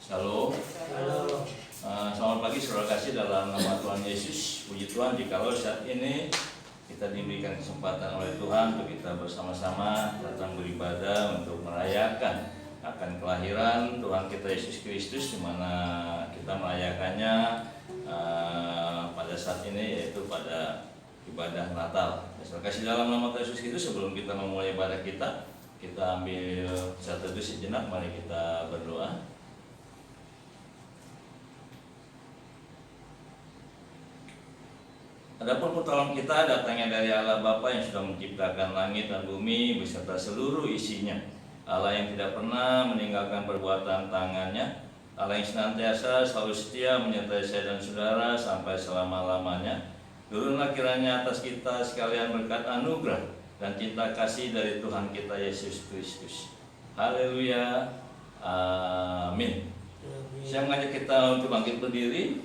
Shalom. Halo. Selamat pagi saudara kasih dalam nama Tuhan Yesus. Puji Tuhan jikalau saat ini kita diberikan kesempatan oleh Tuhan untuk kita bersama-sama datang beribadah untuk merayakan akan kelahiran Tuhan kita Yesus Kristus, di mana kita merayakannya pada saat ini, yaitu pada ibadah Natal. Saudara kasih dalam nama Tuhan Yesus Kristus, sebelum kita memulai ibadah kita ambil satu teduh sejenak. Mari kita berdoa. Adapun pertolongan kita datangnya dari Allah Bapa yang sudah menciptakan langit dan bumi beserta seluruh isinya. Allah yang tidak pernah meninggalkan perbuatan tangannya. Allah yang senantiasa selalu setia menyertai saya dan saudara sampai selama-lamanya. Turunlah kiranya atas kita sekalian berkat anugerah dan cinta kasih dari Tuhan kita Yesus Kristus. Haleluya. Amin. Saya mengajak kita untuk bangkit berdiri.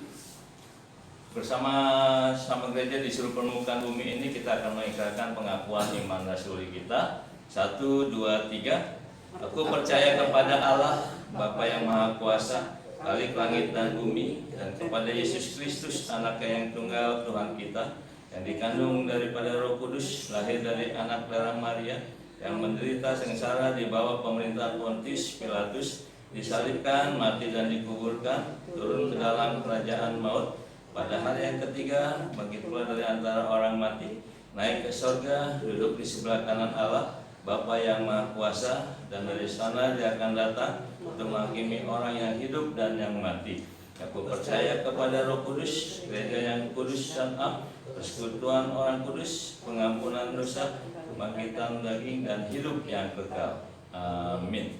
Bersama gereja di seluruh permukaan bumi ini kita akan mengikrarkan pengakuan iman rasuli kita. 1, 2, 3. Aku percaya kepada Allah Bapa yang Maha Kuasa, Khalik langit dan bumi, dan kepada Yesus Kristus Anaknya yang tunggal Tuhan kita, yang dikandung daripada Roh Kudus, lahir dari anak darah Maria, yang menderita sengsara di bawah pemerintahan Pontius Pilatus, disalibkan, mati dan dikuburkan, turun ke dalam kerajaan maut. Pada hari yang ketiga bangkit pula dari antara orang mati, naik ke sorga, duduk di sebelah kanan Allah Bapa yang Maha Kuasa, dan dari sana Dia akan datang untuk menghakimi orang yang hidup dan yang mati. Aku percaya kepada Roh Kudus, gereja yang kudus dan am, persekutuan orang kudus, pengampunan dosa, kebangkitan daging dan hidup yang kekal. Amin.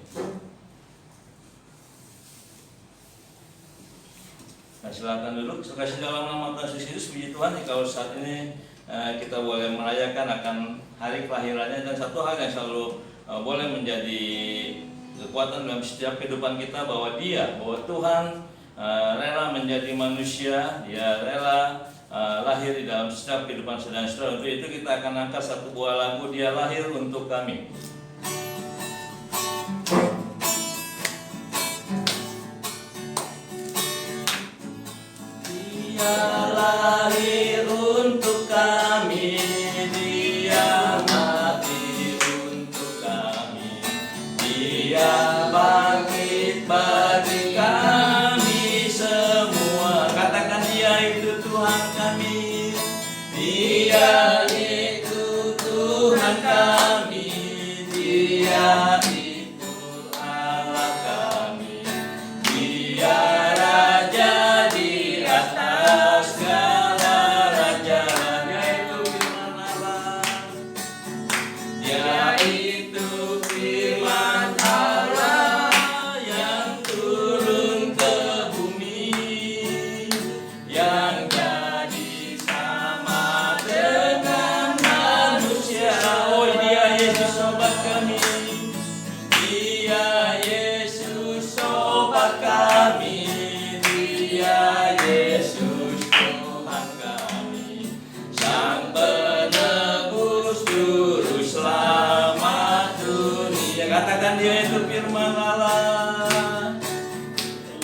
Nah, silakan duduk. Kasih dalam nama Tuhan Yesus. Puji Tuhan kalau saat ini kita boleh merayakan akan hari kelahirannya, dan satu hal yang selalu boleh menjadi kekuatan dalam setiap kehidupan kita, bahwa Tuhan rela menjadi manusia, Dia rela lahir di dalam setiap kehidupan saudara-saudara. Untuk itu kita akan angkat satu buah lagu, Dia lahir untuk kami. Dia lahir untuk kami, Dia mati untuk kami, Dia bangkit bagi kami semua. Katakan, Dia itu Tuhan kami, Dia itu Tuhan kami, Dia itu Allah kami, Dia Raja di atas segala raja. Dia itu firman Allah, Dia itu firman Allah yang turun ke bumi, yang jadi sama dengan manusia. Oh, Dia Yesus obat kami, Dia Yesus obat kami, Dia Yesus Tuhan kami, Sang Penebus Juru Selamat dunia. Katakan, Dia itu firman Allah,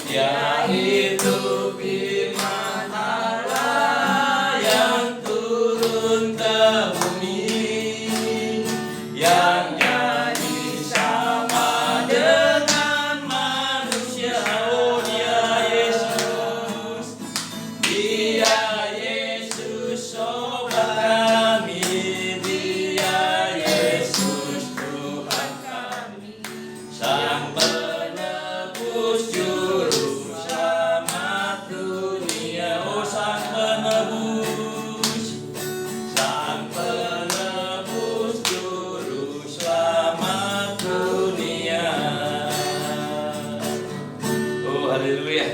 Dia itu firman Allah yang turun ke bumi, yang jadi sama dengan manusia. Oh, Dia Yesus, Dia Yesus obat kami, Dia Yesus Tuhan kami, Sang Penebus Juru Selamat dunia. Oh, Sang Penebus, Sang Penebus Juru Selamat dunia. Oh, haleluya.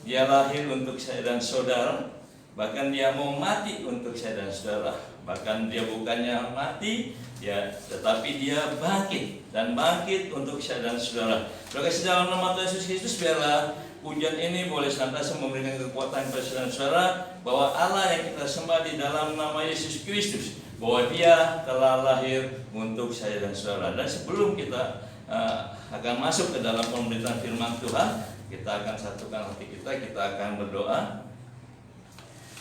Dia lahir untuk saya dan saudara, bahkan Dia mau mati untuk saya dan saudara. Bahkan Dia bukannya mati, tetapi Dia bangkit, dan bangkit untuk saya dan saudara. Terima kasih dalam nama Tuhan Yesus Kristus, biarlah pujian ini boleh senantiasa memberikan kekuatan kepada saudara dan saudara, bahwa Allah yang kita sembah di dalam nama Yesus Kristus, bahwa Dia telah lahir untuk saya dan saudara. Dan sebelum kita akan masuk ke dalam pemberitaan firman Tuhan, Kita akan satukan hati kita akan berdoa.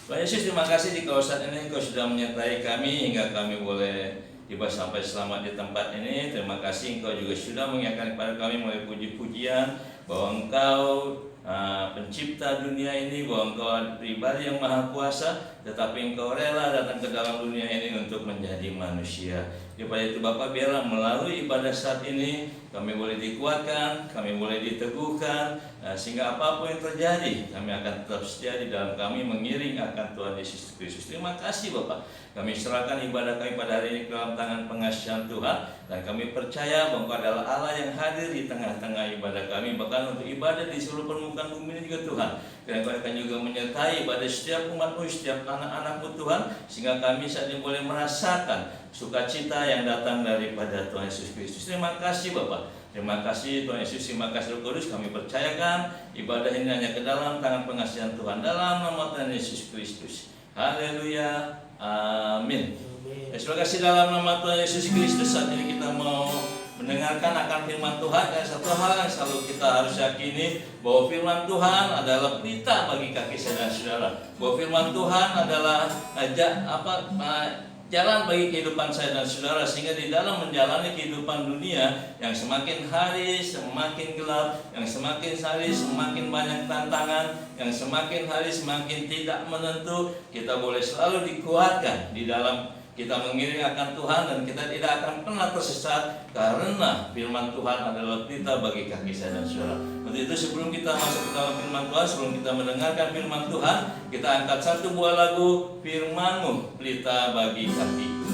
Tuhan Yesus, terima kasih di kawasan ini Engkau sudah menyertai kami hingga kami boleh tiba sampai selamat di tempat ini. Terima kasih Engkau juga sudah mengingatkan kepada kami melalui puji-pujian bahwa Engkau pencipta dunia ini, bahwa Engkau pribadi yang maha kuasa, tetapi Engkau rela datang ke dalam dunia ini untuk menjadi manusia. Daripada itu Bapa, biarlah melalui ibadah saat ini kami boleh dikuatkan, kami boleh diteguhkan, sehingga apapun yang terjadi kami akan tetap setia di dalam kami mengiring akan Tuhan Yesus Kristus. Terima kasih Bapak, kami serahkan ibadah kami pada hari ini ke dalam tangan pengasihan Tuhan, dan kami percaya bahwa Engkau adalah Allah yang hadir di tengah-tengah ibadah kami, bahkan untuk ibadah di seluruh permukaan bumi ini juga Tuhan. Dan Engkau akan juga menyertai pada setiap umat-Mu, setiap anak-anak-Mu Tuhan, sehingga kami saat ini boleh merasakan sukacita yang datang daripada Tuhan Yesus Kristus. Terima kasih Bapak, terima kasih Tuhan Yesus, terima kasih Roh Kudus. Kami percayakan ibadah ini hanya ke dalam tangan pengasihan Tuhan, dalam nama Tuhan Yesus Kristus. Haleluya, amin. Terima kasih dalam nama Tuhan Yesus Kristus. Saat ini kita mau mendengarkan akan firman Tuhan. Dan satu hal yang selalu kita harus yakini, bahwa firman Tuhan adalah pelita bagi kaki saya dan saudara. Bahwa firman Tuhan adalah jalan bagi kehidupan saya dan saudara, sehingga di dalam menjalani kehidupan dunia yang semakin hari semakin gelap, yang semakin hari semakin banyak tantangan, yang semakin hari semakin tidak menentu, kita boleh selalu dikuatkan di dalam kita mengiring akan Tuhan, dan kita tidak akan pernah tersesat karena firman Tuhan adalah pelita bagi kaki saya dan saudara. Untuk itu sebelum kita masuk ke dalam firman Tuhan, sebelum kita mendengarkan firman Tuhan, kita angkat satu buah lagu, Firman-Mu pelita bagi kakiku.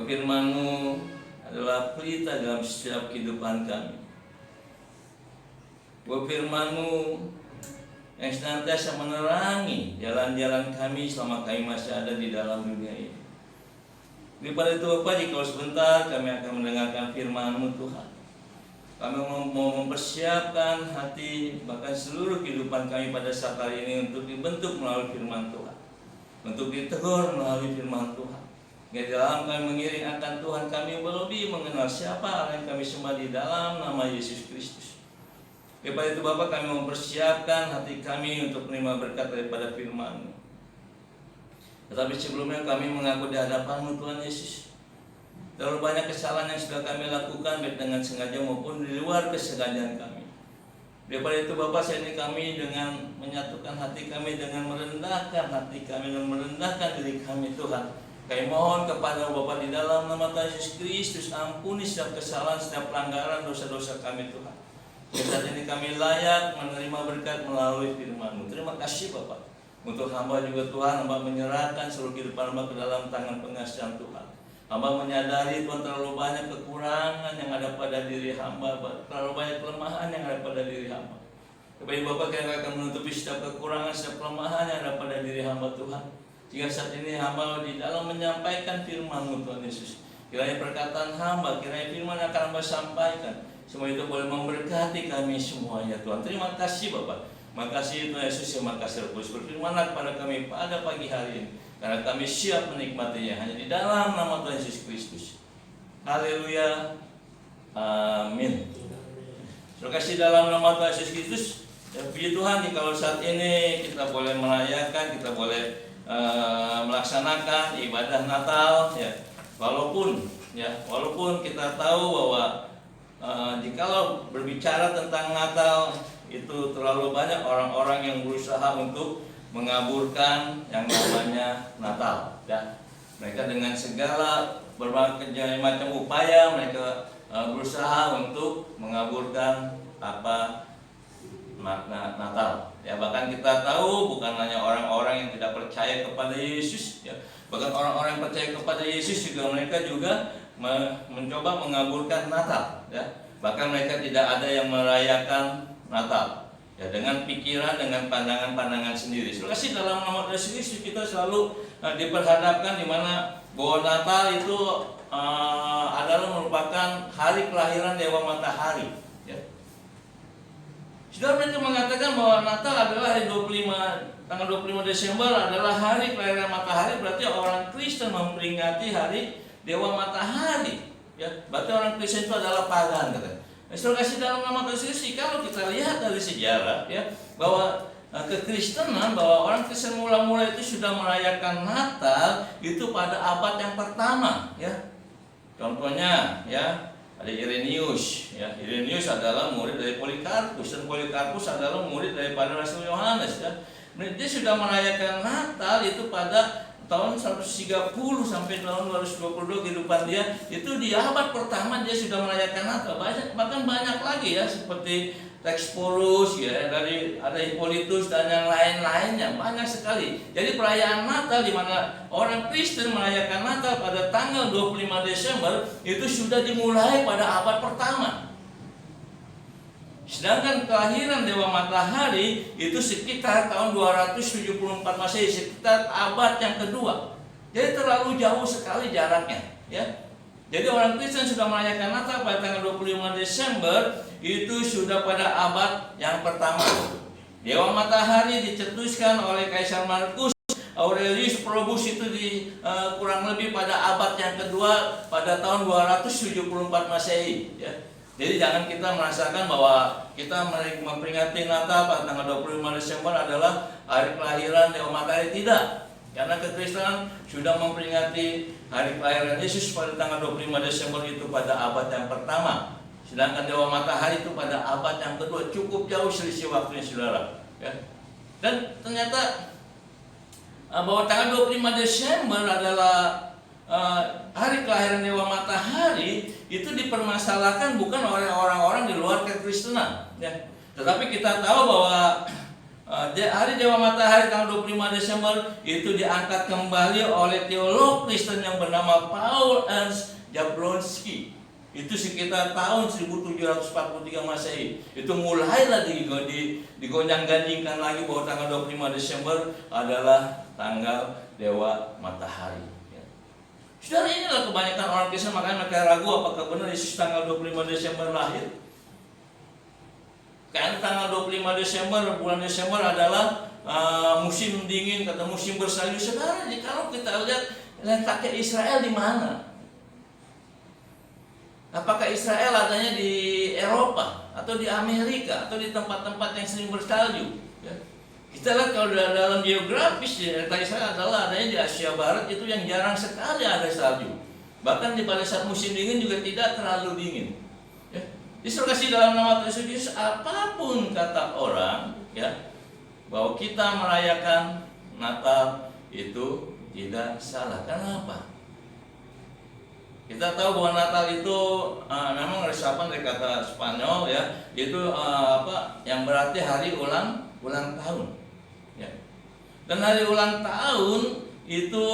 Firman-Mu adalah pelita dalam setiap kehidupan kami. Bahwa firman-Mu yang senantiasa menerangi jalan-jalan kami selama kami masih ada di dalam dunia ini. Daripada itu Bapak, jika sebentar kami akan mendengarkan firman-Mu Tuhan, kami mau mempersiapkan hati, bahkan seluruh kehidupan kami pada saat hari ini untuk dibentuk melalui firman Tuhan, untuk ditegur melalui firman Tuhan. Di dalam kami mengiring akan Tuhan, kami lebih mengenal siapa Allah yang kami sembah di dalam nama Yesus Kristus. Daripada itu Bapak, kami mempersiapkan hati kami untuk menerima berkat daripada firman-Mu. Tetapi sebelumnya kami mengaku di hadapan-Mu Tuhan Yesus, terlalu banyak kesalahan yang sudah kami lakukan, baik dengan sengaja maupun di luar kesengajaan kami. Daripada itu Bapak, saat ini kami dengan menyatukan hati kami, dengan merendahkan hati kami dan merendahkan diri kami Tuhan. Kami mohon kepada Bapak di dalam nama Tuhan Yesus Kristus, ampuni setiap kesalahan, setiap pelanggaran dosa-dosa kami Tuhan. Saat ini kami layak menerima berkat melalui firman-Mu. Terima kasih Bapak. Untuk hamba juga Tuhan, hamba menyerahkan seluruh kehidupan hamba ke dalam tangan pengasihan Tuhan. Hamba menyadari Tuhan terlalu banyak kekurangan yang ada pada diri hamba, terlalu banyak kelemahan yang ada pada diri hamba. Kepada Bapak, kami akan menutupi setiap kekurangan, setiap kelemahan yang ada pada diri hamba Tuhan. Jika saat ini hamba di dalam menyampaikan firman-Mu Tuhan Yesus, kiranya perkataan hamba, kiranya firman yang akan hamba sampaikan, semua itu boleh memberkati kami semuanya Tuhan. Terima kasih Bapak. Makasih Tuhan Yesus, terima kasih Roh Kudus, berfirmanlah kepada kami pada pagi hari ini, karena kami siap menikmatinya hanya di dalam nama Tuhan Yesus Kristus. Haleluya. Amin. Terima kasih dalam nama Tuhan Yesus Kristus. Ya, puji Tuhan, kalau saat ini kita boleh merayakan, kita boleh melaksanakan ibadah Natal, ya. Walaupun kita tahu bahwa jikalau berbicara tentang Natal, itu terlalu banyak orang-orang yang berusaha untuk mengaburkan yang namanya Natal, ya. Mereka dengan segala berbagai macam upaya mereka berusaha untuk mengaburkan apa makna Natal. Ya, bahkan kita tahu bukan hanya orang-orang yang tidak percaya kepada Yesus, ya. Bahkan orang-orang yang percaya kepada Yesus juga mereka juga mencoba mengaburkan Natal, ya. Bahkan mereka tidak ada yang merayakan Natal, ya, dengan pikiran, dengan pandangan-pandangan sendiri. Terima kasih dalam nama Yesus Kristus kita selalu diperhadapkan di mana bahwa Natal itu adalah merupakan hari kelahiran Dewa Matahari, ya. Sudah mereka mengatakan bahwa Natal adalah hari tanggal 25 Desember adalah hari kelahiran matahari, berarti orang Kristen memperingati hari Dewa Matahari, ya. Berarti orang Kristen itu adalah pagan, katanya. Terima kasih dalam nama Yesus. Kalau kita lihat dari sejarah, ya, bahwa kekristenan, bahwa orang Kristen mula-mula itu sudah merayakan Natal itu pada abad yang pertama, ya. Contohnya, ya, ada Irenaeus, ya. Irenaeus adalah murid dari Polikarpus, dan Polikarpus adalah murid daripada Rasul Yohanes, ya. Dia sudah merayakan Natal itu pada tahun 130 sampai tahun 222 kehidupan dia, itu di abad pertama dia sudah merayakan Natal. Bahkan banyak lagi, ya, seperti Texporus, ya, dari ada Hippolytus dan yang lain-lainnya, banyak sekali. Jadi perayaan Natal di mana orang Kristen merayakan Natal pada tanggal 25 Desember itu sudah dimulai pada abad pertama. Sedangkan kelahiran Dewa Matahari itu sekitar tahun 274 Masehi, sekitar abad yang kedua. Jadi terlalu jauh sekali jaraknya, ya. Jadi orang Kristen sudah merayakan Natal pada tanggal 25 Desember itu sudah pada abad yang pertama. Dewa Matahari dicetuskan oleh Kaisar Marcus Aurelius Probus itu kurang lebih pada abad yang kedua pada tahun 274 Masehi, ya. Jadi jangan kita merasakan bahwa kita memperingati Natal pada tanggal 25 Desember adalah hari kelahiran Dewa Matahari. Tidak. Karena kekristenan sudah memperingati hari kelahiran Yesus pada tanggal 25 Desember itu pada abad yang pertama. Sedangkan Dewa Matahari itu pada abad yang kedua. Cukup jauh selisih waktunya, saudara, ya. Dan ternyata bahwa tanggal 25 Desember adalah hari kelahiran Dewa Matahari itu dipermasalahkan bukan oleh orang-orang di luar kekristenan, ya. Tetapi kita tahu bahwa hari Dewa Matahari tanggal 25 Desember itu diangkat kembali oleh teolog Kristen yang bernama Paul Ernst Jablonski. Itu sekitar tahun 1743 Masehi. Itu mulailah digonjang-ganjingkan lagi bahwa tanggal 25 Desember adalah tanggal Dewa Matahari. Saudara, inilah kebanyakan orang Kristen, makanya mereka ragu apakah benar Yesus tanggal 25 Desember lahir. Karena tanggal 25 Desember, bulan Desember adalah musim dingin, kata musim bersalju. Saudara, kalau kita lihat letaknya Israel di mana? Apakah Israel adanya di Eropa atau di Amerika atau di tempat-tempat yang sering bersalju, ya? Kita lihat kalau dalam geografis, letak Israel adalah adanya di Asia Barat, itu yang jarang sekali ada salju. Bahkan pada saat musim dingin juga tidak terlalu dingin, ya. Disuruh kasih dalam nama Tuhan Yesus, apapun kata orang, ya, bahwa kita merayakan Natal itu tidak salah. Kenapa? Kita tahu bahwa Natal itu memang resapan dari kata Spanyol, ya, itu yang berarti hari ulang tahun, ya. Dan hari ulang tahun itu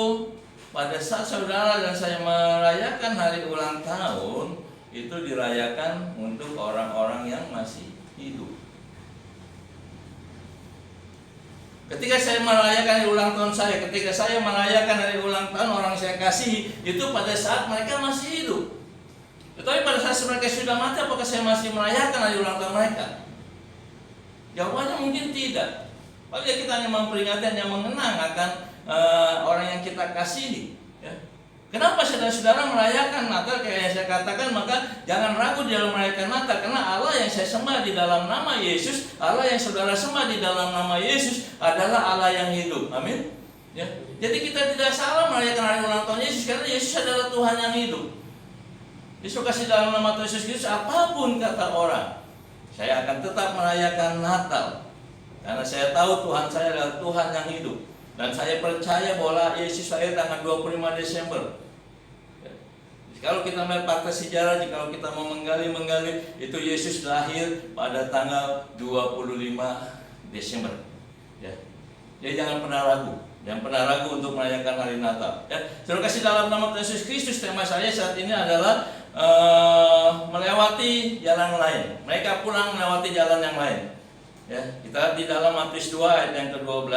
pada saat saudara dan saya merayakan hari ulang tahun, itu dirayakan untuk orang-orang yang masih hidup. Ketika saya merayakan hari ulang tahun saya, ketika saya merayakan hari ulang tahun orang saya kasihi, itu pada saat mereka masih hidup. Tetapi pada saat mereka sudah mati, apakah saya masih merayakan hari ulang tahun mereka? Jawabannya mungkin tidak. Padahal kita hanya memperingati, hanya mengenang akan orang yang kita kasihi, ya. Kenapa saudara-saudara merayakan Natal? Kayak yang saya katakan, maka jangan ragu di dalam merayakan Natal, karena Allah yang saya sembah di dalam nama Yesus, Allah yang saudara sembah di dalam nama Yesus adalah Allah yang hidup. Amin. Ya. Jadi kita tidak salah merayakan hari ulang tahun Yesus, karena Yesus adalah Tuhan yang hidup. Yesus kasih dalam nama Tuhan Yesus Kristus, apapun kata orang, saya akan tetap merayakan Natal, karena saya tahu Tuhan saya adalah Tuhan yang hidup. Dan saya percaya bahwa Yesus lahir tanggal 25 Desember. Kalau kita melihat fakta sejarah, kalau kita mau menggali, itu Yesus lahir pada tanggal 25 Desember. Ya. Jadi jangan pernah ragu untuk merayakan hari Natal. Ya. Terima kasih dalam nama Tuhan Yesus Kristus. Tema saya saat ini adalah melewati jalan lain. Mereka pulang melewati jalan yang lain. Ya. Kita di dalam Matius 2 ayat yang ke-12.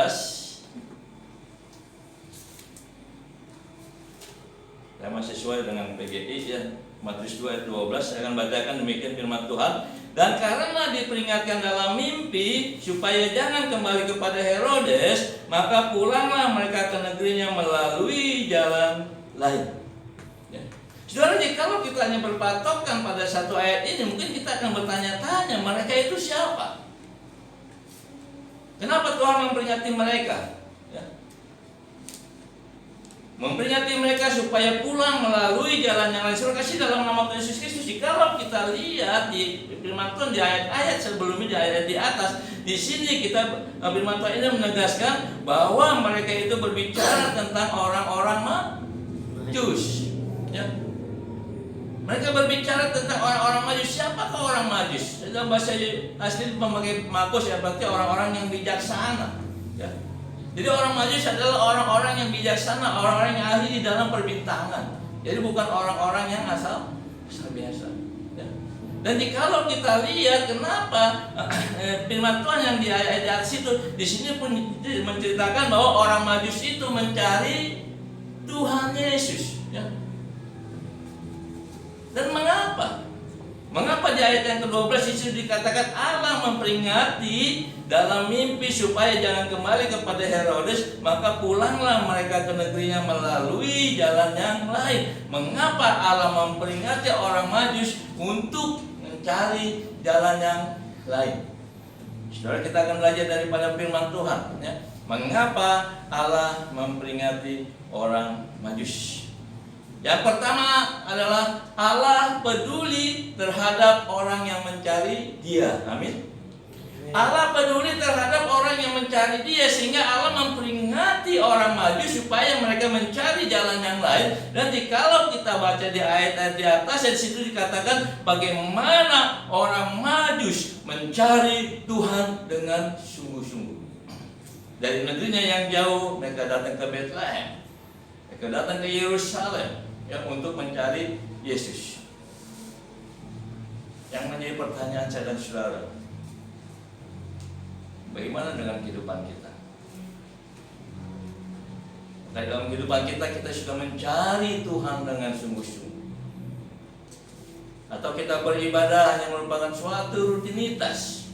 Tema sesuai dengan PGI, ya, Matius 2 ayat 12. Saya akan bacakan demikian firman Tuhan. Dan karena diperingatkan dalam mimpi supaya jangan kembali kepada Herodes, maka pulanglah mereka ke negerinya melalui jalan lain. Ya. Saudara, kalau kita hanya berpatokan pada satu ayat ini, mungkin kita akan bertanya-tanya, mereka itu siapa? Kenapa Tuhan memperingati mereka? Memperingati mereka supaya pulang melalui jalan yang lain. Saudara kasih dalam nama Tuhan Yesus Kristus. Kalau kita lihat di firman Tuhan di ayat-ayat sebelumnya, di ayat di atas, di sini kita firman Tuhan ini menegaskan bahwa mereka itu berbicara tentang orang-orang Majus. Ya. Mereka berbicara tentang orang-orang Majus. Siapakah orang Majus? Dalam bahasa asli memakai Markus, ya, berarti orang-orang yang bijaksana. Ya. Jadi orang Majus adalah orang-orang yang bijaksana, orang-orang yang ahli di dalam perbintangan. Jadi bukan orang-orang yang asal biasa. Ya. Dan kalau kita lihat kenapa firman Tuhan yang di ayat di atas itu, di sini pun menceritakan bahwa orang Majus itu mencari Tuhan Yesus. Ya. Dan mengapa? Mengapa di ayat yang ke-12 itu dikatakan Allah memperingati dalam mimpi supaya jangan kembali kepada Herodes, maka pulanglah mereka ke negerinya melalui jalan yang lain. Mengapa Allah memperingati orang Majus untuk mencari jalan yang lain? Saudara, kita akan belajar daripada firman Tuhan, ya. Mengapa Allah memperingati orang Majus? Yang pertama adalah Allah peduli terhadap orang yang mencari Dia. Amin. Allah peduli terhadap orang yang mencari Dia, sehingga Allah memperingati orang Majus supaya mereka mencari jalan yang lain. Dan kalau kita baca di ayat-ayat di atas, di situ dikatakan bagaimana orang Majus mencari Tuhan dengan sungguh-sungguh. Dari negerinya yang jauh mereka datang ke Bethlehem, mereka datang ke Yerusalem, ya, untuk mencari Yesus. Yang menjadi pertanyaan saya dan saudara, bagaimana dengan kehidupan kita? Dalam kehidupan kita sudah mencari Tuhan dengan sungguh-sungguh, atau kita beribadah hanya merupakan suatu rutinitas,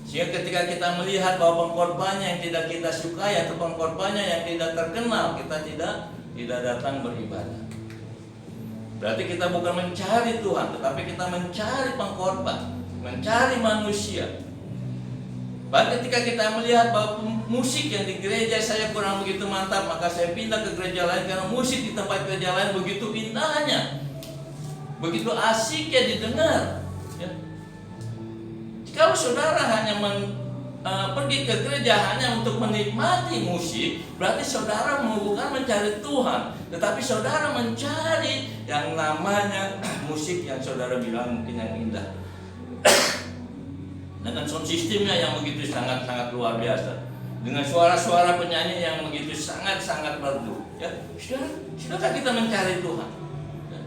sehingga ketika kita melihat bahwa pengkorbannya yang tidak kita sukai atau pengkorbannya yang tidak terkenal, kita tidak datang beribadah. Berarti kita bukan mencari Tuhan, tetapi kita mencari pengkorban, mencari manusia. Bahkan ketika kita melihat bahwa musik yang di gereja saya kurang begitu mantap, maka saya pindah ke gereja lain, karena musik di tempat gereja lain begitu indahnya, begitu asiknya didengar. saudara hanya pergi ke gereja hanya untuk menikmati musik, berarti saudara bukan mencari Tuhan, tetapi saudara mencari yang namanya musik yang saudara bilang mungkin yang indah, dengan sound systemnya yang begitu sangat-sangat luar biasa, dengan suara-suara penyanyi yang begitu sangat-sangat merdu. Ya, sudahkah kita mencari Tuhan? Ya.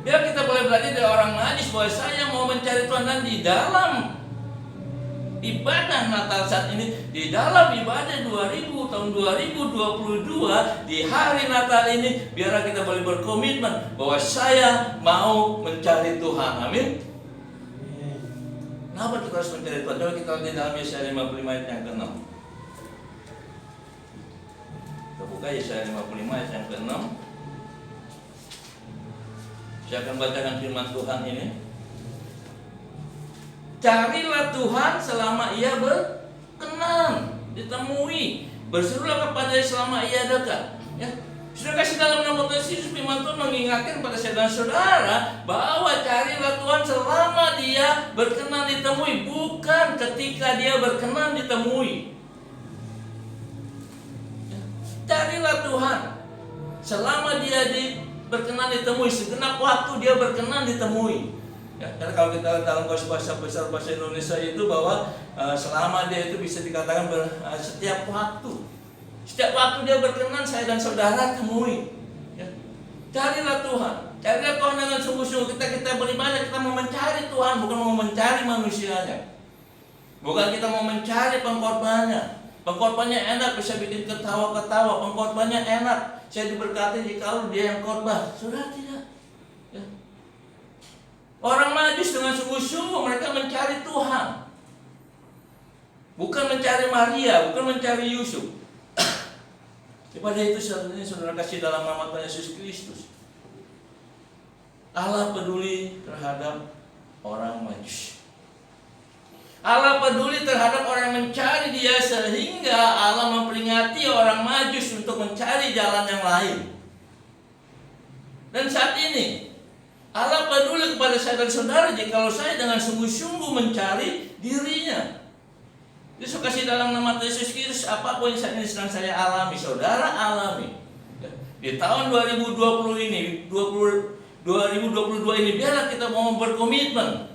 Biar kita boleh belajar dari orang najis bahwa saya mau mencari Tuhan, dan di dalam ibadah Natal saat ini, di dalam ibadah tahun 2022 di hari Natal ini, biar kita boleh berkomitmen bahwa saya mau mencari Tuhan. Amin. Kenapa kita harus mencari Tuhan? Coba kita lihat dalam Yesaya 55 ayat yang ke-6. Kita buka Yesaya 55 ayat yang ke-6. Saya akan bacakan firman Tuhan ini. Carilah Tuhan selama ia berkenan ditemui, berserulah kepada Dia selama ia dekat. Ya. Sudah kasih dalam nama Tuhan Yesus, firman Tuhan mengingatkan pada saya dan saudara bahwa carilah Tuhan selama Dia berkenan ditemui, bukan ketika Dia berkenan ditemui. Ya. Carilah Tuhan selama Dia berkenan ditemui, segenap waktu Dia berkenan ditemui. Ya, karena kalau kita dalam bahasa besar bahasa Indonesia itu bahwa selama Dia itu bisa dikatakan setiap waktu. Setiap waktu Dia berkenan saya dan saudara temui. Ya. Carilah Tuhan. Carilah Tuhan dengan sungguh-sungguh. Kita beribadah, kita mau mencari Tuhan, bukan mau mencari manusianya. Bukan kita mau mencari pengkorbannya. Pengkorbannya enak, bisa bikin ketawa-ketawa. Pengkorbannya enak, saya diberkati jika Dia yang korban. Saudara tidak. Ya. Orang Majus dengan sungguh-sungguh mereka mencari Tuhan, bukan mencari Maria, bukan mencari Yusuf. Daripada itu saudara kasih dalam nama Tuhan Yesus Kristus, Allah peduli terhadap orang Majus. Allah peduli terhadap orang yang mencari Dia, sehingga Allah memperingati orang Majus untuk mencari jalan yang lain. Dan saat ini Allah peduli kepada saya dan saudara jikalau saya dengan sungguh-sungguh mencari Dirinya. Yesus kasih dalam nama Yesus Kristus, apapun yang saat ini sedang saya alami, saudara alami. Di tahun 2020 ini, 2022 ini, biarlah kita mau berkomitmen.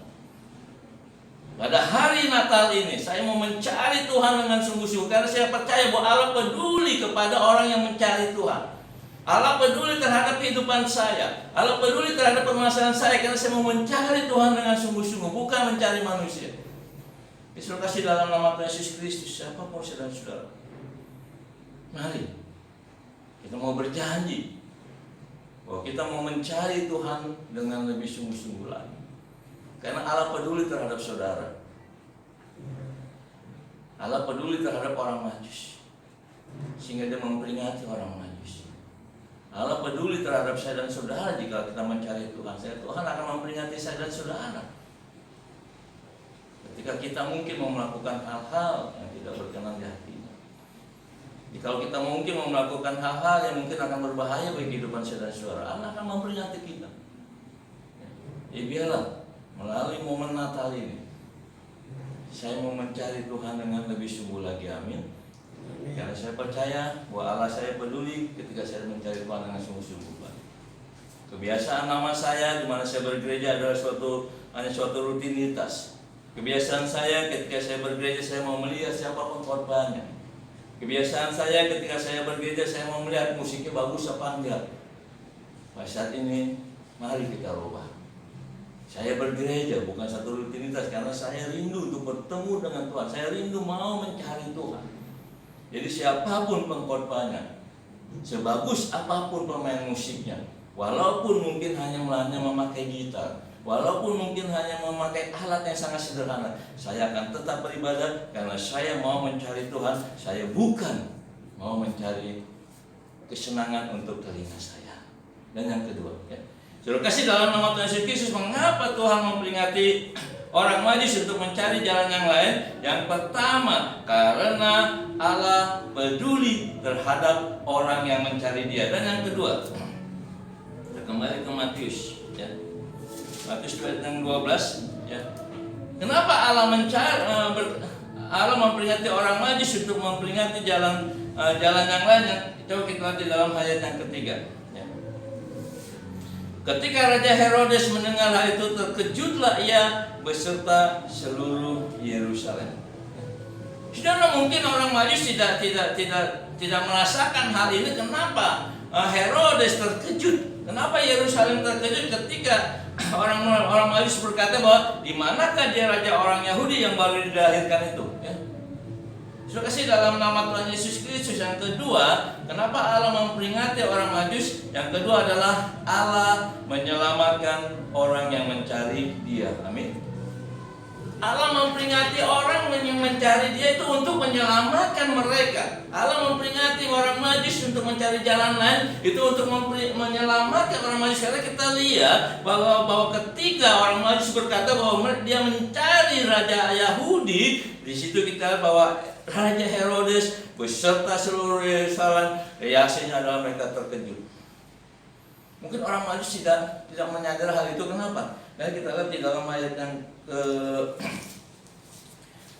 Pada hari Natal ini, saya mau mencari Tuhan dengan sungguh-sungguh, karena saya percaya bahwa Allah peduli kepada orang yang mencari Tuhan. Allah peduli terhadap kehidupan saya. Allah peduli terhadap permasalahan saya, karena saya mau mencari Tuhan dengan sungguh-sungguh, bukan mencari manusia. Yesus kasih dalam nama Tuhan Yesus Kristus, siapapun saudara-saudara, mari kita mau berjanji bahwa kita mau mencari Tuhan dengan lebih sungguh-sungguh lagi, karena Allah peduli terhadap saudara. Allah peduli terhadap orang Majus, sehingga Dia memperingati orang Majus. Allah peduli terhadap saya dan saudara jika kita mencari Tuhan. Tuhan akan memperingati saya dan saudara. Ketika kita mungkin mau melakukan hal-hal yang tidak berkenan di hatinya. Kalau kita mungkin mau melakukan hal-hal yang mungkin akan berbahaya bagi kehidupan saya dan saudara, Allah akan memperingati kita. Ya, biarlah melalui momen Natal ini, saya mau mencari Tuhan dengan lebih sungguh lagi. Amin. Karena saya percaya bahwa Allah saya peduli ketika saya mencari Tuhan dengan sungguh-sungguh. Kebiasaan nama saya di mana saya bergereja adalah hanya suatu rutinitas. Kebiasaan saya ketika saya bergereja, saya mau melihat siapapun korbannya. Kebiasaan saya ketika saya bergereja, saya mau melihat musiknya bagus apa enggak. Pada saat ini, mari kita rubah. Saya bergereja bukan satu rutinitas, karena saya rindu untuk bertemu dengan Tuhan. Saya rindu mau mencari Tuhan. Jadi siapapun pengkorbannya, sebagus apapun pemain musiknya, walaupun mungkin hanya memakai gitar, walaupun mungkin hanya memakai alat yang sangat sederhana, saya akan tetap beribadah karena saya mau mencari Tuhan. Saya bukan mau mencari kesenangan untuk telinga saya. Dan yang kedua, ya, saudara kasih dalam nama Tuhan Yesus Kristus, mengapa Tuhan memperingati orang Majus untuk mencari jalan yang lain? Yang pertama, karena Allah peduli terhadap orang yang mencari Dia. Dan yang kedua, kita kembali ke Matius, ya. Matius 2 ayat yang 12, ya. Kenapa Allah memperingati orang majus untuk memperingati jalan yang lain? Coba kita lihat di dalam ayat yang ketiga. Ya. Ketika Raja Herodes mendengar hal itu, terkejutlah ia beserta seluruh Yerusalem. Saudara, mungkin orang majus tidak merasakan hal ini. Kenapa Herodes terkejut? Kenapa Yerusalem terkejut ketika orang majus berkata bahwa di manakah dia raja orang Yahudi yang baru dilahirkan itu? Ya. Sudah kasih dalam nama Tuhan Yesus Kristus. Yang kedua, kenapa Allah memperingati orang majus? Yang kedua adalah Allah menyelamatkan orang yang mencari Dia. Amin. Allah memperingati orang yang mencari Dia itu untuk menyelamatkan mereka. Allah memperingati orang majus untuk mencari jalan lain itu untuk menyelamatkan orang majus. Karena kita lihat bahwa ketika orang majus berkata bahwa dia mencari raja Yahudi, di situ kita lihat bahwa Raja Herodes beserta seluruh Yerusalem, reaksinya adalah mereka terkejut. Mungkin orang majus tidak menyadari hal itu. Kenapa? Karena kita lihat di dalam ayat yang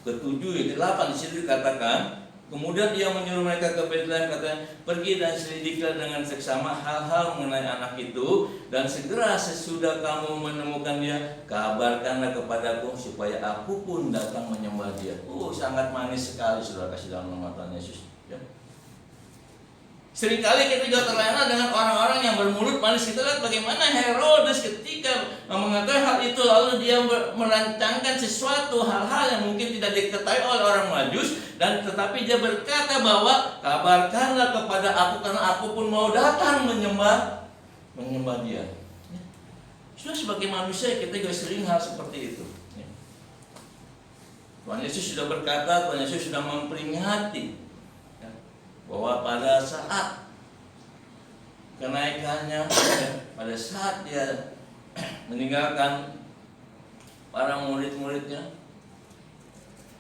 ke-7 ke-8 di situ dikatakan, kemudian dia menyuruh mereka ke Betlehem, katanya, pergi dan selidikilah dengan seksama hal-hal mengenai anak itu, dan segera sesudah kamu menemukan dia, kabarkanlah kepadaku supaya aku pun datang menyembah dia. Sangat manis sekali, saudara kasih dalam nama Tuhan Yesus. Ya. Seringkali kita juga terlena dengan orang-orang yang bermulut manis. Kita lihat bagaimana Herodes ketika mengatakan hal itu, lalu dia merancangkan sesuatu hal-hal yang mungkin tidak diketahui oleh orang majus, dan tetapi dia berkata bahwa kabarkanlah kepada aku karena aku pun mau datang menyembah dia. Sudah sebagai manusia kita juga sering hal seperti itu. Tuhan Yesus sudah berkata, Tuhan Yesus sudah memperingati bahwa pada saat kenaikannya, pada saat dia meninggalkan para murid-muridnya,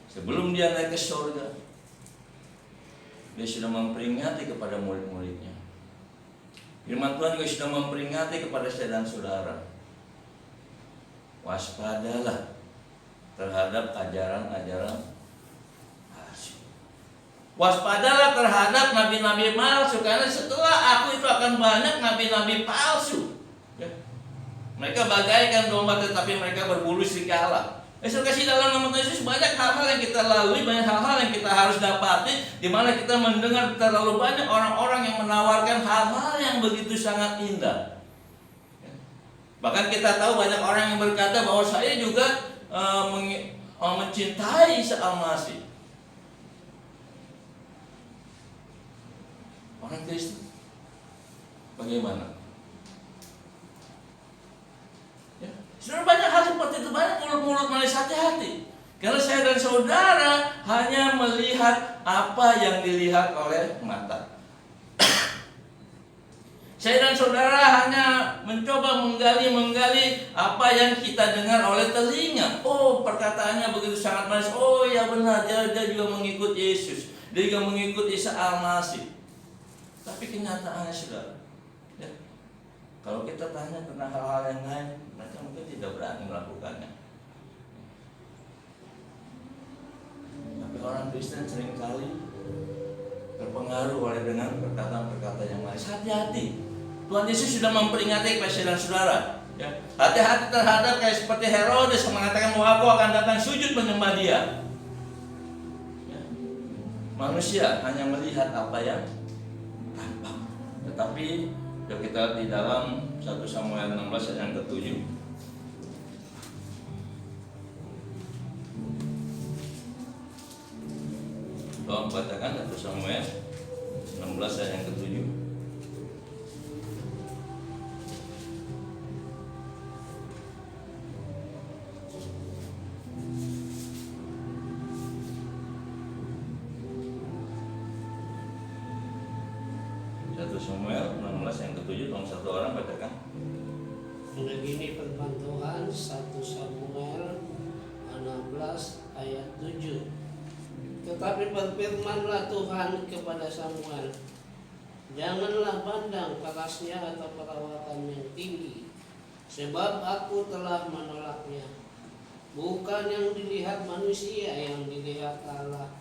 sebelum dia naik ke surga, dia sudah memperingati kepada murid-muridnya. Firman Tuhan juga sudah memperingati kepada saya dan saudara, waspadalah terhadap ajaran-ajaran. Waspadalah terhadap nabi-nabi palsu, karena setelah aku itu akan banyak nabi-nabi palsu. Ya. Mereka bagaikan domba tetapi mereka berbulu serigala. Saya kasih dalam nama Yesus, banyak hal-hal yang kita lalui, banyak hal-hal yang kita harus dapati, di mana kita mendengar terlalu banyak orang-orang yang menawarkan hal-hal yang begitu sangat indah. Ya. Bahkan kita tahu banyak orang yang berkata bahwa saya juga mencintai Isa Al-Masih. Orang Kristen bagaimana? Ya, saudara, banyak hal seperti itu, banyak mulut-mulut manis, hati-hati. Karena saya dan saudara hanya melihat apa yang dilihat oleh mata. Saya dan saudara hanya mencoba menggali apa yang kita dengar oleh telinga. Perkataannya begitu sangat manis. Ya benar, dia juga mengikut Yesus. Dia juga mengikut Isa Al-Masih. Tapi kenyataannya, saudara, ya, kalau kita tanya tentang hal-hal yang lain, mereka mungkin tidak berani melakukannya. Tapi orang Kristen seringkali terpengaruh oleh dengan perkataan-perkataan yang lain. Hati-hati. Tuhan Yesus sudah memperingati kepada saya dan saudara. Ya. Hati-hati terhadap kayak seperti Herodes yang mengatakan bahwa aku akan datang sujud menyembah dia. Ya. Manusia hanya melihat apa yang tampak. Tetapi kita lihat di dalam 1 Samuel 16 ayat yang ke-7. Tolong bacakan 1 Samuel 16 ayat yang ke-7. Samuel 16 yang ke-7, tolong satu orang bacakan. Begini firman Tuhan, 1 Samuel 16 ayat 7. Tetapi berfirmanlah Tuhan kepada Samuel, janganlah pandang kerasnya atau perawatan yang tinggi, sebab aku telah menolaknya. Bukan yang dilihat manusia, yang dilihat Allah.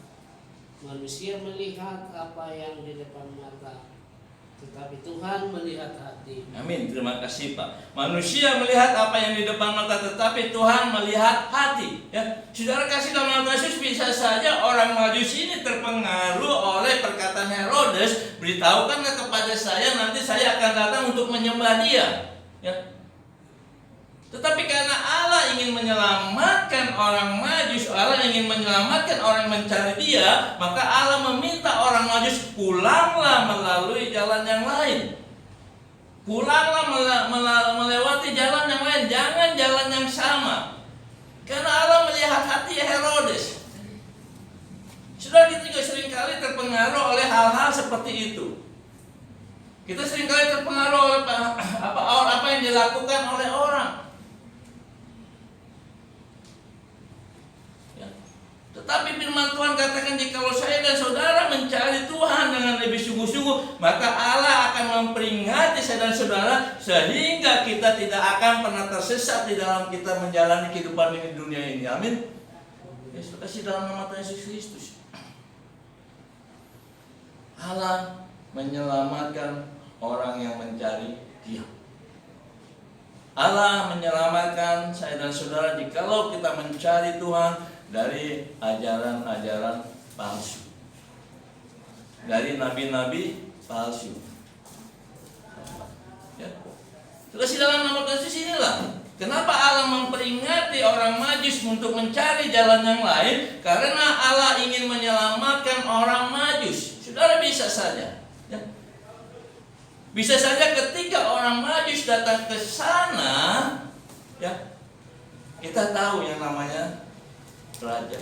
Manusia melihat apa yang di depan mata, tetapi Tuhan melihat hati. Amin, terima kasih Pak. Manusia melihat apa yang di depan mata, tetapi Tuhan melihat hati. Ya, saudara kasih dalam nama Yesus, bisa saja orang Majus ini terpengaruh oleh perkataan Herodes, beritahukanlah kepada saya, nanti saya akan datang untuk menyembah dia. Ya. Tetapi karena Allah ingin menyelamatkan orang Majus, Allah ingin menyelamatkan orang mencari dia, maka Allah meminta orang Majus, pulanglah melalui jalan yang lain. Pulanglah melewati jalan yang lain, jangan jalan yang sama. Karena Allah melihat hati Herodes. Saudara, kita juga seringkali terpengaruh oleh hal-hal seperti itu. Kita seringkali terpengaruh oleh apa yang dilakukan oleh orang. Tetapi firman Tuhan katakan, jikalau saya dan saudara mencari Tuhan dengan lebih sungguh-sungguh, maka Allah akan memperingati saya dan saudara, sehingga kita tidak akan pernah tersesat di dalam kita menjalani kehidupan ini, dunia ini. Amin. Yesus kasih dalam nama Tuhan Yesus Kristus. Allah menyelamatkan orang yang mencari Dia. Allah menyelamatkan saya dan saudara jikalau kita mencari Tuhan dari ajaran-ajaran palsu, dari nabi-nabi palsu. Ya. Terus di dalam nama Yesus inilah kenapa Allah memperingati orang Majus untuk mencari jalan yang lain, karena Allah ingin menyelamatkan orang Majus. Saudara, bisa saja, ya. Bisa saja ketika orang Majus datang ke sana, ya, kita tahu yang namanya raja.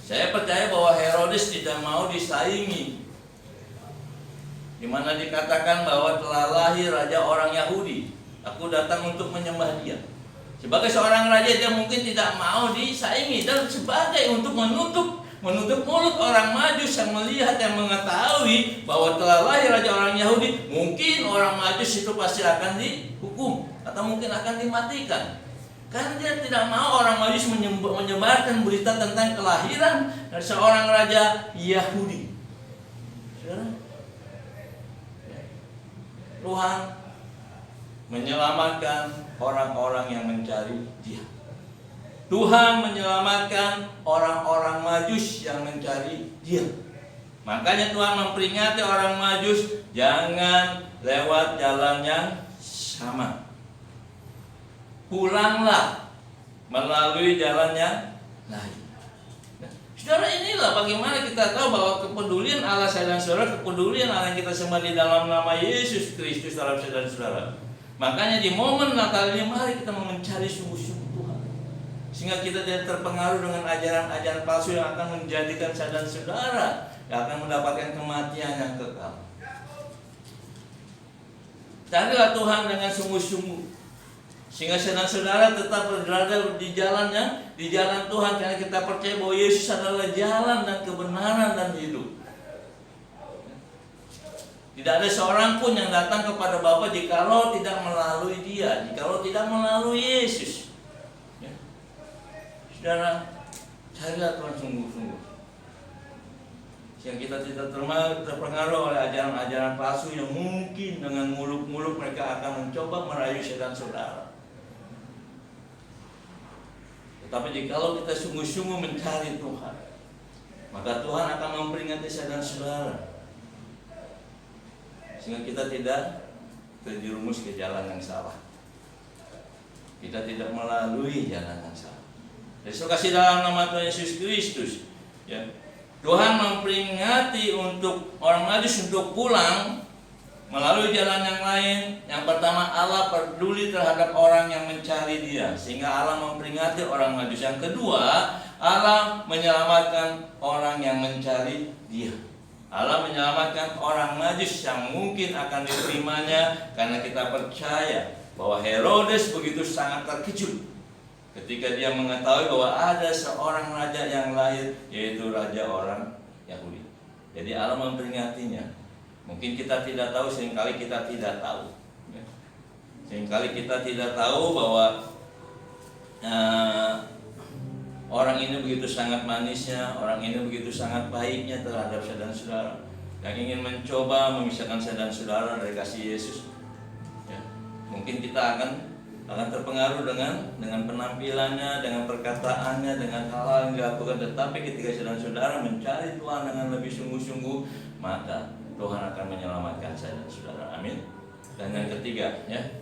Saya percaya bahwa Herodes tidak mau disaingi, di mana dikatakan bahwa telah lahir raja orang Yahudi. Aku datang untuk menyembah dia. Sebagai seorang raja, dia mungkin tidak mau disaingi, dan sebagai untuk menutup mulut orang Majus yang melihat, yang mengetahui bahwa telah lahir raja orang Yahudi, mungkin orang Majus itu pasti akan dihukum atau mungkin akan dimatikan. Karena dia tidak mau orang Majus menyebarkan berita tentang kelahiran dari seorang raja Yahudi. Tuhan menyelamatkan orang-orang yang mencari Dia. Tuhan menyelamatkan orang-orang Majus yang mencari Dia. Makanya Tuhan memperingati orang Majus, jangan lewat jalan yang sama. Pulanglah melalui jalan yang lain. Nah, saudara, inilah bagaimana kita tahu bahwa kepedulian Allah saya dan saudara, kepedulian Allah yang kita sembah di dalam nama Yesus Kristus dalam saya dan saudara. Makanya di momen Natal ini mari kita mencari sungguh-sungguh Tuhan, sehingga kita tidak terpengaruh dengan ajaran-ajaran palsu yang akan menjadikan saya dan saudara yang akan mendapatkan kematian yang kekal. Carilah Tuhan dengan sungguh-sungguh, sehingga saudara tetap berada di jalannya, di jalan Tuhan, karena kita percaya bahwa Yesus adalah jalan dan kebenaran dan hidup. Tidak ada seorang pun yang datang kepada Bapa jikalau tidak melalui Dia, jikalau tidak melalui Yesus. Ya. Saudara, carilah Tuhan sungguh-sungguh, sehingga kita tidak terpengaruh oleh ajaran-ajaran palsu yang mungkin dengan muluk-muluk mereka akan mencoba merayu saya dan saudara. Tapi jikalau kita sungguh-sungguh mencari Tuhan, maka Tuhan akan memperingati saya dan saudara, sehingga kita tidak terjerumus ke jalan yang salah. Kita tidak melalui jalan yang salah. Yesus kasih dalam nama Tuhan Yesus Kristus, ya. Tuhan memperingati untuk orang Majus untuk pulang melalui jalan yang lain. Yang pertama, Allah peduli terhadap orang yang mencari Dia, sehingga Allah memperingati orang Majus. Yang kedua, Allah menyelamatkan orang yang mencari Dia. Allah menyelamatkan orang Majus yang mungkin akan diterimanya, karena kita percaya bahwa Herodes begitu sangat terkejut ketika dia mengetahui bahwa ada seorang raja yang lahir, yaitu raja orang Yahudi. Jadi Allah memperingatinya. Mungkin kita tidak tahu, seringkali kita tidak tahu. Seringkali kita tidak tahu bahwa orang ini begitu sangat manisnya, orang ini begitu sangat baiknya terhadap saudara-saudara, yang ingin mencoba memisahkan saudara-saudara dari kasih Yesus. Ya, mungkin kita akan terpengaruh dengan penampilannya, dengan perkataannya, dengan hal-hal yang dilakukan. Tetapi ketika saudara-saudara mencari Tuhan dengan lebih sungguh-sungguh, maka Tuhan akan menyelamatkan saudara-saudara. Amin. Dan yang ketiga, ya,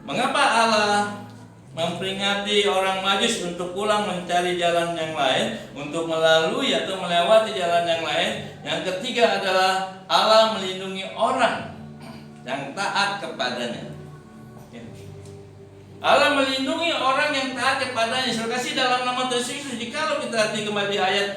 mengapa Allah memperingati orang Majus untuk pulang mencari jalan yang lain, untuk melalui atau melewati jalan yang lain? Yang ketiga adalah Allah melindungi orang yang taat kepadanya. Allah melindungi orang yang taat kepadanya. Saya kasih dalam nama Tuhan Yesus. Jikalau kita lihat kembali ayat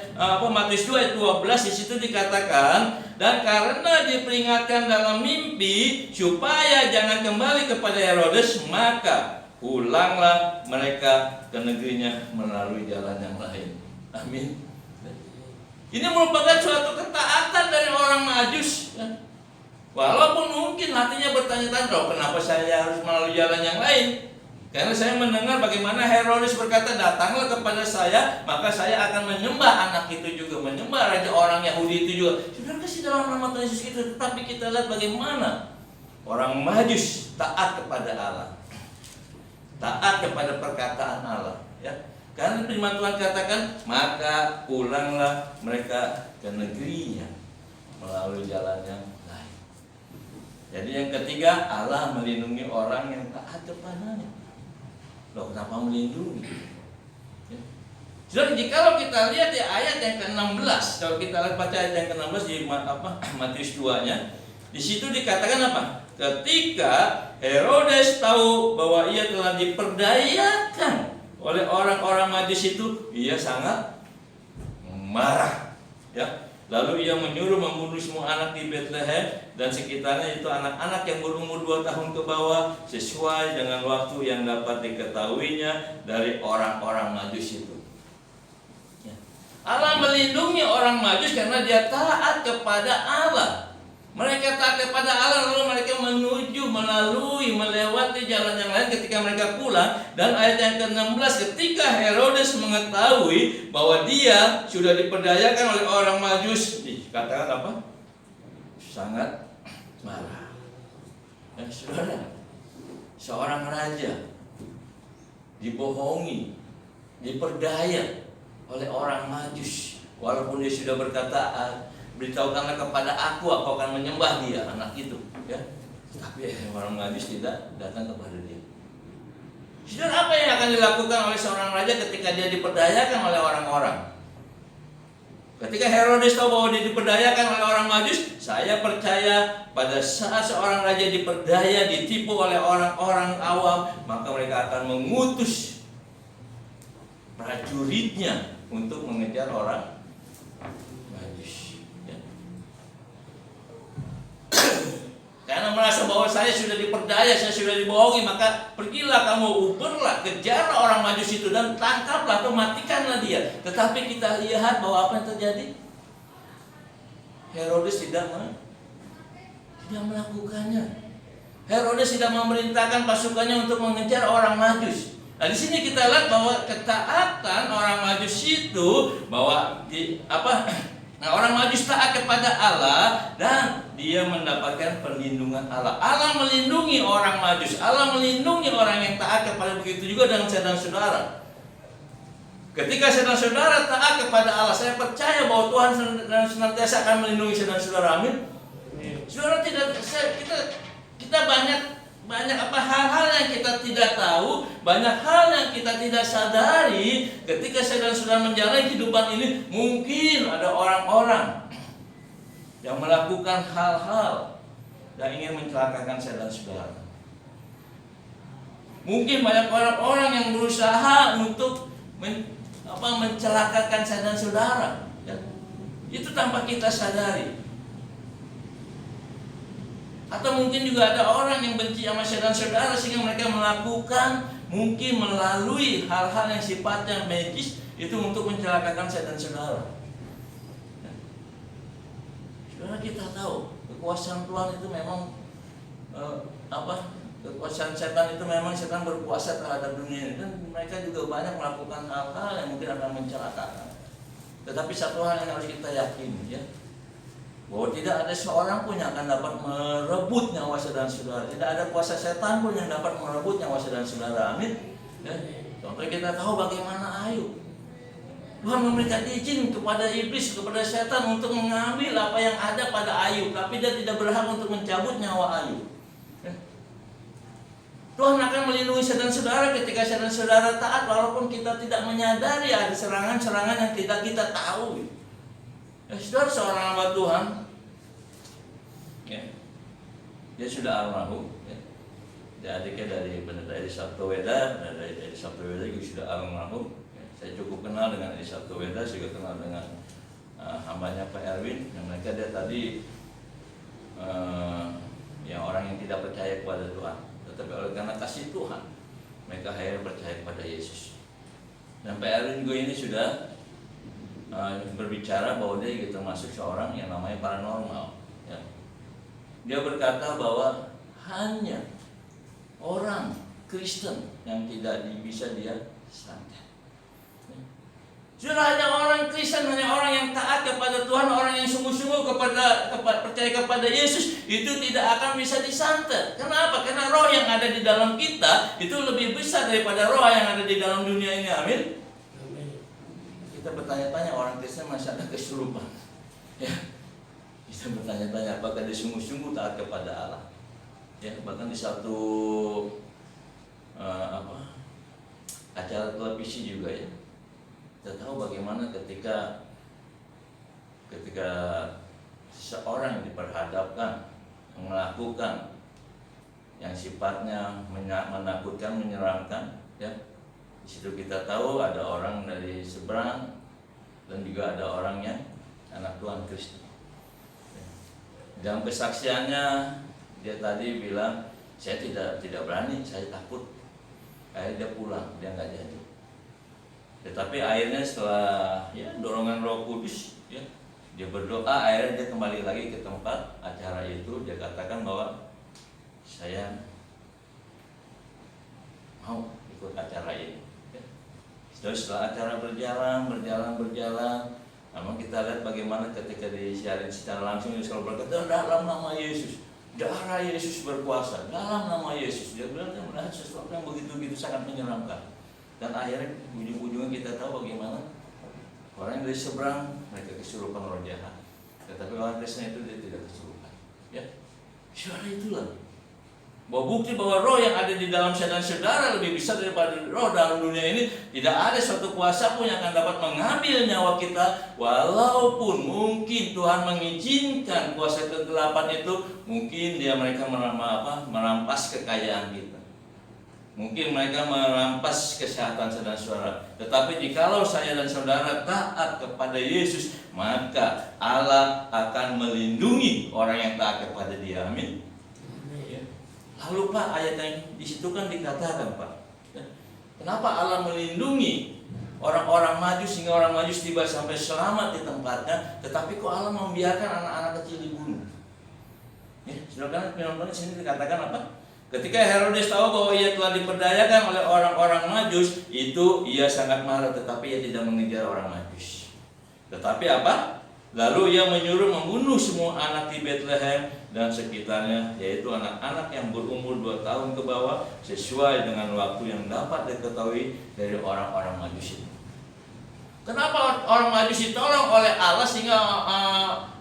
Matius 2 ayat 12, di situ dikatakan, dan karena diperingatkan dalam mimpi supaya jangan kembali kepada Herodes, maka pulanglah mereka ke negerinya melalui jalan yang lain. Amin. Ini merupakan suatu ketaatan dari orang Majus. Walaupun mungkin hatinya bertanya-tanya, loh, kenapa saya harus melalui jalan yang lain? Karena saya mendengar bagaimana Herodes berkata, datanglah kepada saya, maka saya akan menyembah anak itu juga, menyembah raja orang Yahudi itu juga. Saudara kasih dalam nama Tuhan Yesus itu. Tetapi kita lihat bagaimana orang Majus taat kepada Allah, taat kepada perkataan Allah. Ya, karena firman Tuhan katakan, maka pulanglah mereka ke negerinya melalui jalan yang lain. Jadi yang ketiga, Allah melindungi orang yang taat kepadanya. Loh, kenapa melindungi? Ya. Saudara, jikalau kita lihat di ayat yang ke-16, kalau kita lihat baca ayat yang ke-16 di Matius 2-nya, di situ dikatakan apa? Ketika Herodes tahu bahwa ia telah diperdayakan oleh orang-orang Majus itu, ia sangat marah. Ya. Lalu ia menyuruh membunuh semua anak di Bethlehem dan sekitarnya, itu anak-anak yang berumur 2 tahun ke bawah, sesuai dengan waktu yang dapat diketahuinya dari orang-orang Majus itu. Ya. Allah melindungi orang Majus karena dia taat kepada Allah. Mereka taat kepada Allah, lalu mereka menuju, melalui, melewati jalan yang lain ketika mereka pulang. Dan ayat yang ke-16, ketika Herodes mengetahui bahwa dia sudah diperdayakan oleh orang Majus, dikatakan apa? Sangat marah. Dan saudara, seorang raja dibohongi, diperdaya oleh orang Majus, walaupun dia sudah berkata, beritahukanlah kepada aku akan menyembah dia, anak itu, ya. Tapi orang Majus tidak datang kepada dia. Saudara, apa yang akan dilakukan oleh seorang raja ketika dia diperdayakan oleh orang-orang? Ketika Herodes tahu bahwa dia diperdayakan oleh orang Majus, saya percaya pada saat seorang raja diperdaya, ditipu oleh orang-orang awam, maka mereka akan mengutus prajuritnya untuk mengejar orang Majus. Karena merasa bahwa saya sudah diperdaya, saya sudah dibohongi, maka pergilah kamu, uberlah, kejarlah orang Majus itu dan tangkaplah atau matikanlah dia. Tetapi kita lihat bahwa apa yang terjadi? Herodes tidak melakukannya. Herodes tidak memerintahkan pasukannya untuk mengejar orang Majus. Nah, di sini kita lihat bahwa ketaatan orang Majus itu bahwa orang Majus taat kepada Allah dan dia mendapatkan perlindungan Allah. Allah melindungi orang Majus, Allah melindungi orang yang taat kepada, begitu juga dengan saudara-saudara. Ketika saudara-saudara taat kepada Allah, saya percaya bahwa Tuhan senantiasa akan melindungi saudara-saudara. Amin. Saudara, kita banyak hal-hal yang kita tidak tahu, banyak hal yang kita tidak sadari ketika saudara-saudara menjalani kehidupan ini. Mungkin ada orang-orang yang melakukan hal-hal yang ingin mencelakakan saudara-saudara. Mungkin banyak orang-orang yang berusaha untuk mencelakakan saudara-saudara, ya. Itu tanpa kita sadari. Atau mungkin juga ada orang yang benci sama saudara-saudara sehingga mereka melakukan, mungkin melalui hal-hal yang sifatnya magis itu untuk mencelakakan saudara-saudara. Saudara, kita tahu kekuasaan Tuhan itu memang Kekuasaan setan itu memang setan berkuasa terhadap dunia ini, dan mereka juga banyak melakukan hal-hal yang mungkin akan mencelakakan. Tetapi satu hal yang harus kita yakini, ya, bahwa tidak ada seorang pun yang akan dapat merebut nyawa saudara-saudara. Tidak ada kuasa setan pun yang dapat merebut nyawa saudara-saudara. Amin. Ya. Contoh kita tahu bagaimana Ayub. Tuhan memberikan izin kepada iblis, kepada setan untuk mengambil apa yang ada pada Ayub, tapi dia tidak berhak untuk mencabut nyawa Ayub. Ya. Tuhan akan melindungi saudara-saudara ketika saudara-saudara taat, walaupun kita tidak menyadari ada serangan-serangan yang tidak kita tahu. Ya, saudara seorang hamba Tuhan, ya, dia sudah almarhum, ya. Dia adiknya dari Pendeta Edi Sabtoweda, dari Edi Sabtoweda juga sudah almarhum. Ya, saya cukup kenal dengan Edi Sabtoweda, juga kenal dengan hambanya Pak Erwin, yang mereka dia tadi yang orang yang tidak percaya kepada Tuhan. Tetapi oleh karena kasih Tuhan, mereka akhirnya percaya kepada Yesus. Dan Pak Erwin juga ini sudah berbicara bahwa dia termasuk seorang yang namanya paranormal. Ya. Dia berkata bahwa hanya orang Kristen yang tidak bisa dia santet. Sudah hanya orang Kristen, hanya orang yang taat kepada Tuhan, orang yang sungguh-sungguh percaya kepada Yesus, itu tidak akan bisa disantet. Kenapa? Karena roh yang ada di dalam kita itu lebih besar daripada roh yang ada di dalam dunia ini. Amin. Kita bertanya-tanya, orang Kristen masih ada kesurupan. Ya. Kita bertanya-tanya apakah dia sungguh-sungguh taat kepada Allah. Ya, bahkan di satu acara televisi juga, ya. Kita tahu bagaimana ketika seseorang diperhadapkan melakukan yang sifatnya menakutkan, menyeramkan, ya. Di situ kita tahu ada orang dari seberang dan juga ada orang yang anak Tuhan Kristus. Ya. Dalam kesaksiannya dia tadi bilang, saya tidak berani, saya takut. Akhirnya dia pulang, dia nggak jadi. Tetapi akhirnya setelah dorongan Roh Kudus, ya, dia berdoa, akhirnya dia kembali lagi ke tempat acara itu. Dia katakan bahwa saya mau ikut acara ini. Ya. Setelah acara berjalan, namun kita lihat bagaimana ketika disiarin secara langsung, dia selalu berkata, dalam nama Yesus, darah Yesus berkuasa, dalam nama Yesus. Dia bilang dia melihat sesuatu yang begitu sangat menyeramkan. Dan akhirnya ujung-ujungnya kita tahu bagaimana orang yang dari seberang mereka kesurupan roh jahat. Tetapi orang Kristen itu dia tidak kesurupan. Ya, saudara, itulah bahwa bukti bahwa roh yang ada di dalam saudara lebih besar daripada roh dalam dunia ini. Tidak ada suatu kuasa pun yang akan dapat mengambil nyawa kita, walaupun mungkin Tuhan mengizinkan kuasa kegelapan itu, mungkin mereka merampas kekayaan kita. Mungkin mereka merampas kesehatan saudara-saudara. Tetapi jikalau saya dan saudara taat kepada Yesus, maka Allah akan melindungi orang yang taat kepada Dia. Amin. Ya. Lalu Pak, ayat yang di situ kan dikatakan, Pak, ya, kenapa Allah melindungi orang-orang Majus hingga orang Majus tiba sampai selamat di tempatnya, tetapi kok Allah membiarkan anak-anak kecil dibunuh? Ya, saudara, di sini dikatakan apa? Ketika Herodes tahu bahwa ia telah diperdayakan oleh orang-orang Majus, itu ia sangat marah, tetapi ia tidak mengejar orang Majus. Tetapi apa? Lalu ia menyuruh membunuh semua anak di Bethlehem dan sekitarnya, yaitu anak-anak yang berumur 2 tahun ke bawah, sesuai dengan waktu yang dapat diketahui dari orang-orang Majus itu. Kenapa orang Majus ditolong oleh Allah sehingga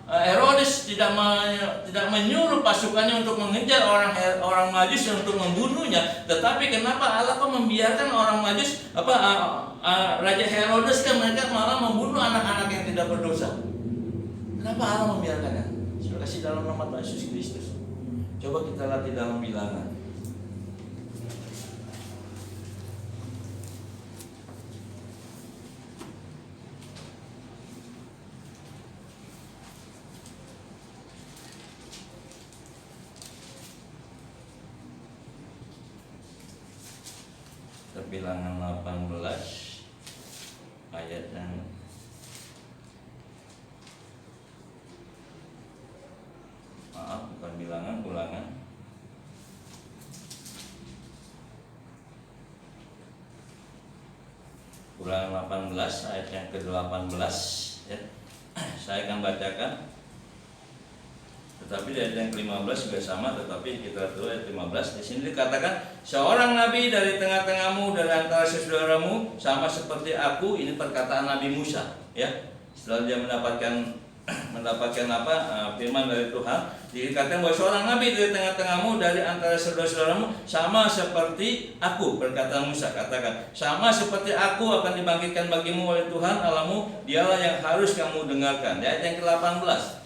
Herodes tidak menyuruh pasukannya untuk mengejar orang Majus untuk membunuhnya? Tetapi kenapa Allah kok membiarkan orang Majus, Raja Herodes kan mereka malah membunuh anak-anak yang tidak berdosa? Kenapa Allah membiarkannya? Sudah kasih dalam nama Tuhan Yesus Kristus. Coba kita latih dalam Bilangan. Bilangan 18 ayat yang bukan Bilangan, Ulangan Ulangan 18 ayat yang ke-18 ya. Saya akan bacakan. Tetapi di ayat yang ke-15 juga sama, tetapi kita tahu ayat 15 di sini dikatakan seorang nabi dari tengah-tengahmu dari antara saudaramu sama seperti aku. Ini perkataan Nabi Musa ya. Setelah dia mendapatkan firman dari Tuhan, dikatakan bahwa seorang nabi dari tengah-tengahmu dari antara saudara-saudaramu sama seperti aku. Perkataan Musa katakan sama seperti aku akan dibangkitkan bagimu oleh Tuhan Allahmu, dialah yang harus kamu dengarkan. Di ayat yang ke-18,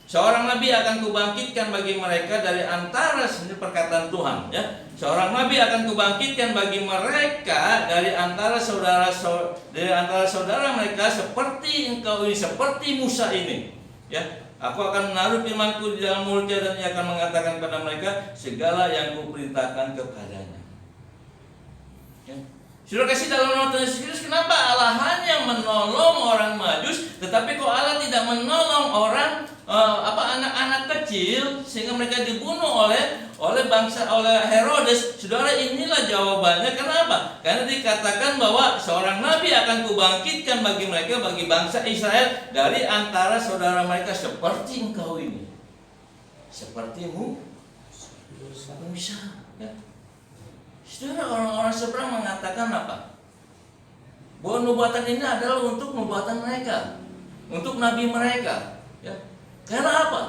seorang nabi akan kubangkitkan bagi mereka dari antara, ini perkataan Tuhan ya. Seorang nabi akan kubangkitkan bagi mereka dari antara saudara mereka seperti engkau ini, seperti Musa ini. Ya, aku akan menaruh firman-Ku di dalam mulutnya dan ia akan mengatakan kepada mereka segala yang Kuperintahkan kepadanya. Ya. Saudara kasih dalam nama Tuhan Yesus Kristus, kenapa Allah hanya menolong orang Majus, tetapi kok Allah tidak menolong orang anak-anak kecil sehingga mereka dibunuh oleh Herodes? Saudara, inilah jawabannya. Kenapa? Karena dikatakan bahwa seorang nabi akan kubangkitkan bagi mereka, bagi bangsa Israel dari antara saudara mereka seperti engkau ini, sepertimu Musa. Ya. Saudara, orang-orang seberang mengatakan apa? Bahwa nubuatan ini adalah untuk nubuatan mereka, untuk nabi mereka. Ya. Karena apa?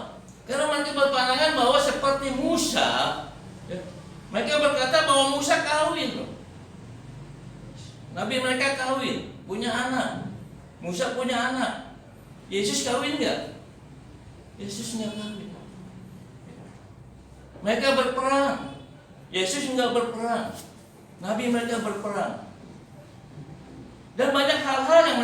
Karena mereka berpandangan bahwa seperti Musa, ya, mereka berkata bahwa Musa kawin loh. Nabi mereka kawin, punya anak. Musa punya anak. Yesus kawin nggak? Yesus nggak kawin. Mereka berperang. Yesus nggak berperang. Nabi mereka berperang. Dan banyak hal-hal yang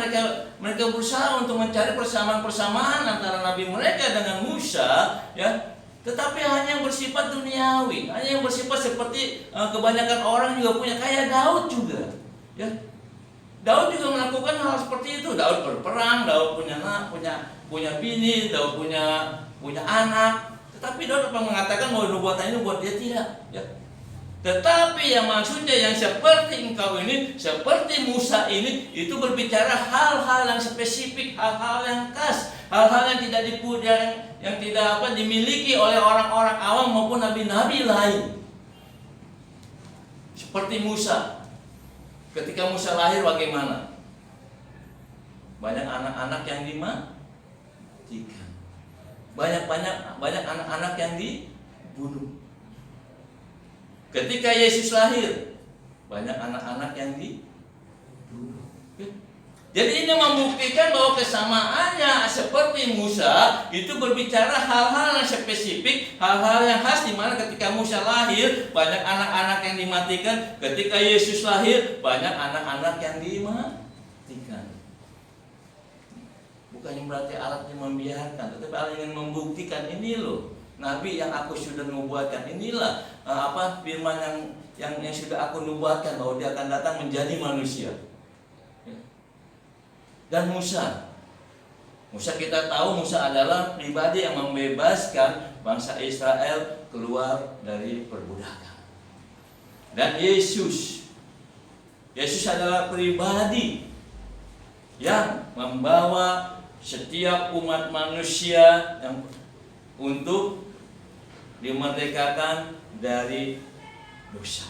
mereka berusaha untuk mencari persamaan-persamaan antara nabi mereka dengan Musa, ya. Tetapi hanya yang bersifat duniawi, hanya yang bersifat seperti kebanyakan orang juga punya, kayak Daud juga, ya. Daud juga melakukan hal seperti itu. Daud berperang, Daud punya bini, Daud punya anak. Tetapi Daud mengatakan bahwa nubuatan ini buat dia tidak, ya. Tetapi yang maksudnya yang seperti engkau ini, seperti Musa ini, itu berbicara hal-hal yang spesifik, hal-hal yang khas, hal-hal yang tidak dimiliki oleh orang-orang awam maupun nabi-nabi lain. Seperti Musa. Ketika Musa lahir bagaimana? Banyak anak-anak yang dimatikan. Banyak anak-anak yang dibunuh. Ketika Yesus lahir, banyak anak-anak yang dibunuh. Jadi ini membuktikan bahwa kesamaannya seperti Musa itu berbicara hal-hal yang spesifik, hal-hal yang khas, di mana ketika Musa lahir banyak anak-anak yang dimatikan, ketika Yesus lahir banyak anak-anak yang dimatikan. Bukannya berarti Allah membiarkan, tetapi Allah ingin membuktikan ini loh. Nabi yang aku sudah nubuatkan, inilah firman yang sudah aku nubuatkan bahwa dia akan datang menjadi manusia. Dan Musa kita tahu Musa adalah pribadi yang membebaskan bangsa Israel keluar dari perbudakan. Dan Yesus adalah pribadi yang membawa setiap umat manusia yang untuk dimerdekakan dari dosa,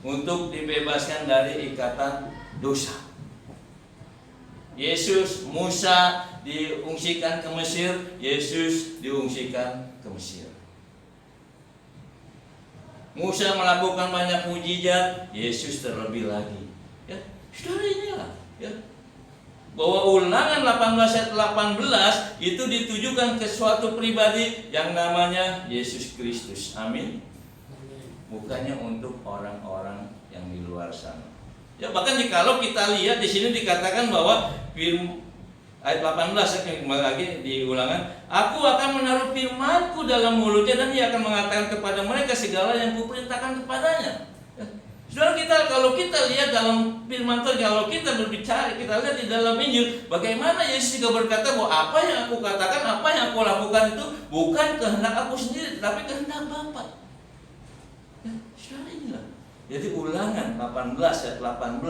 untuk dibebaskan dari ikatan dosa. Musa diungsikan ke Mesir, Yesus diungsikan ke Mesir. Musa melakukan banyak mujizat, Yesus terlebih lagi. Ya, saudara, inilah ya, bahwa Ulangan 18 ayat 18 itu ditujukan ke suatu pribadi yang namanya Yesus Kristus. Amin. Bukannya untuk orang-orang yang di luar sana. Ya, bahkan kalau kita lihat di sini dikatakan bahwa ayat 18 kembali lagi di Ulangan, aku akan menaruh firman-Ku dalam mulutnya dan ia akan mengatakan kepada mereka segala yang Kuperintahkan kepadanya. Saudara, kalau kita lihat dalam firman Tuhan, kalau kita berbicara, kita lihat di dalam Injil, bagaimana Yesus juga berkata bahwa apa yang aku katakan, apa yang aku lakukan itu bukan kehendak aku sendiri, tetapi kehendak Bapa. Ya, saudara, inilah. Jadi Ulangan 18 ayat 18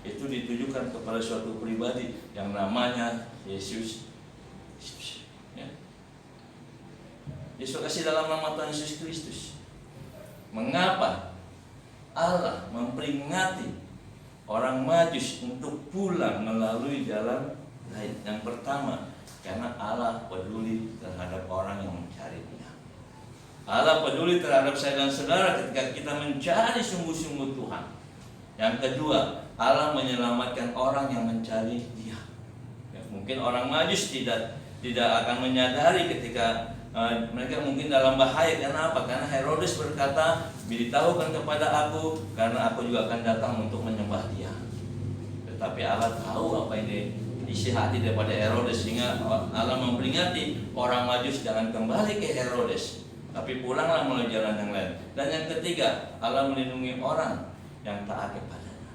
itu ditujukan kepada suatu pribadi yang namanya Yesus. Ya. Yesus kasih dalam nama Tuhan Yesus Kristus. Mengapa Allah memperingati orang Majus untuk pulang melalui jalan lain? Yang pertama, karena Allah peduli terhadap orang yang mencari Dia. Allah peduli terhadap saya dan saudara ketika kita mencari sungguh-sungguh Tuhan. Yang kedua, Allah menyelamatkan orang yang mencari Dia. Ya, mungkin orang Majus tidak akan menyadari ketika mereka mungkin dalam bahaya. Karena apa? Karena Herodes berkata, beritahukan kepada aku, karena aku juga akan datang untuk menyembah Dia. Tetapi Allah tahu apa ini isi hati daripada Herodes, sehingga Allah memperingati orang Majus jangan kembali ke Herodes, tapi pulanglah melalui jalan yang lain. Dan yang ketiga, Allah melindungi orang yang taat kepadanya.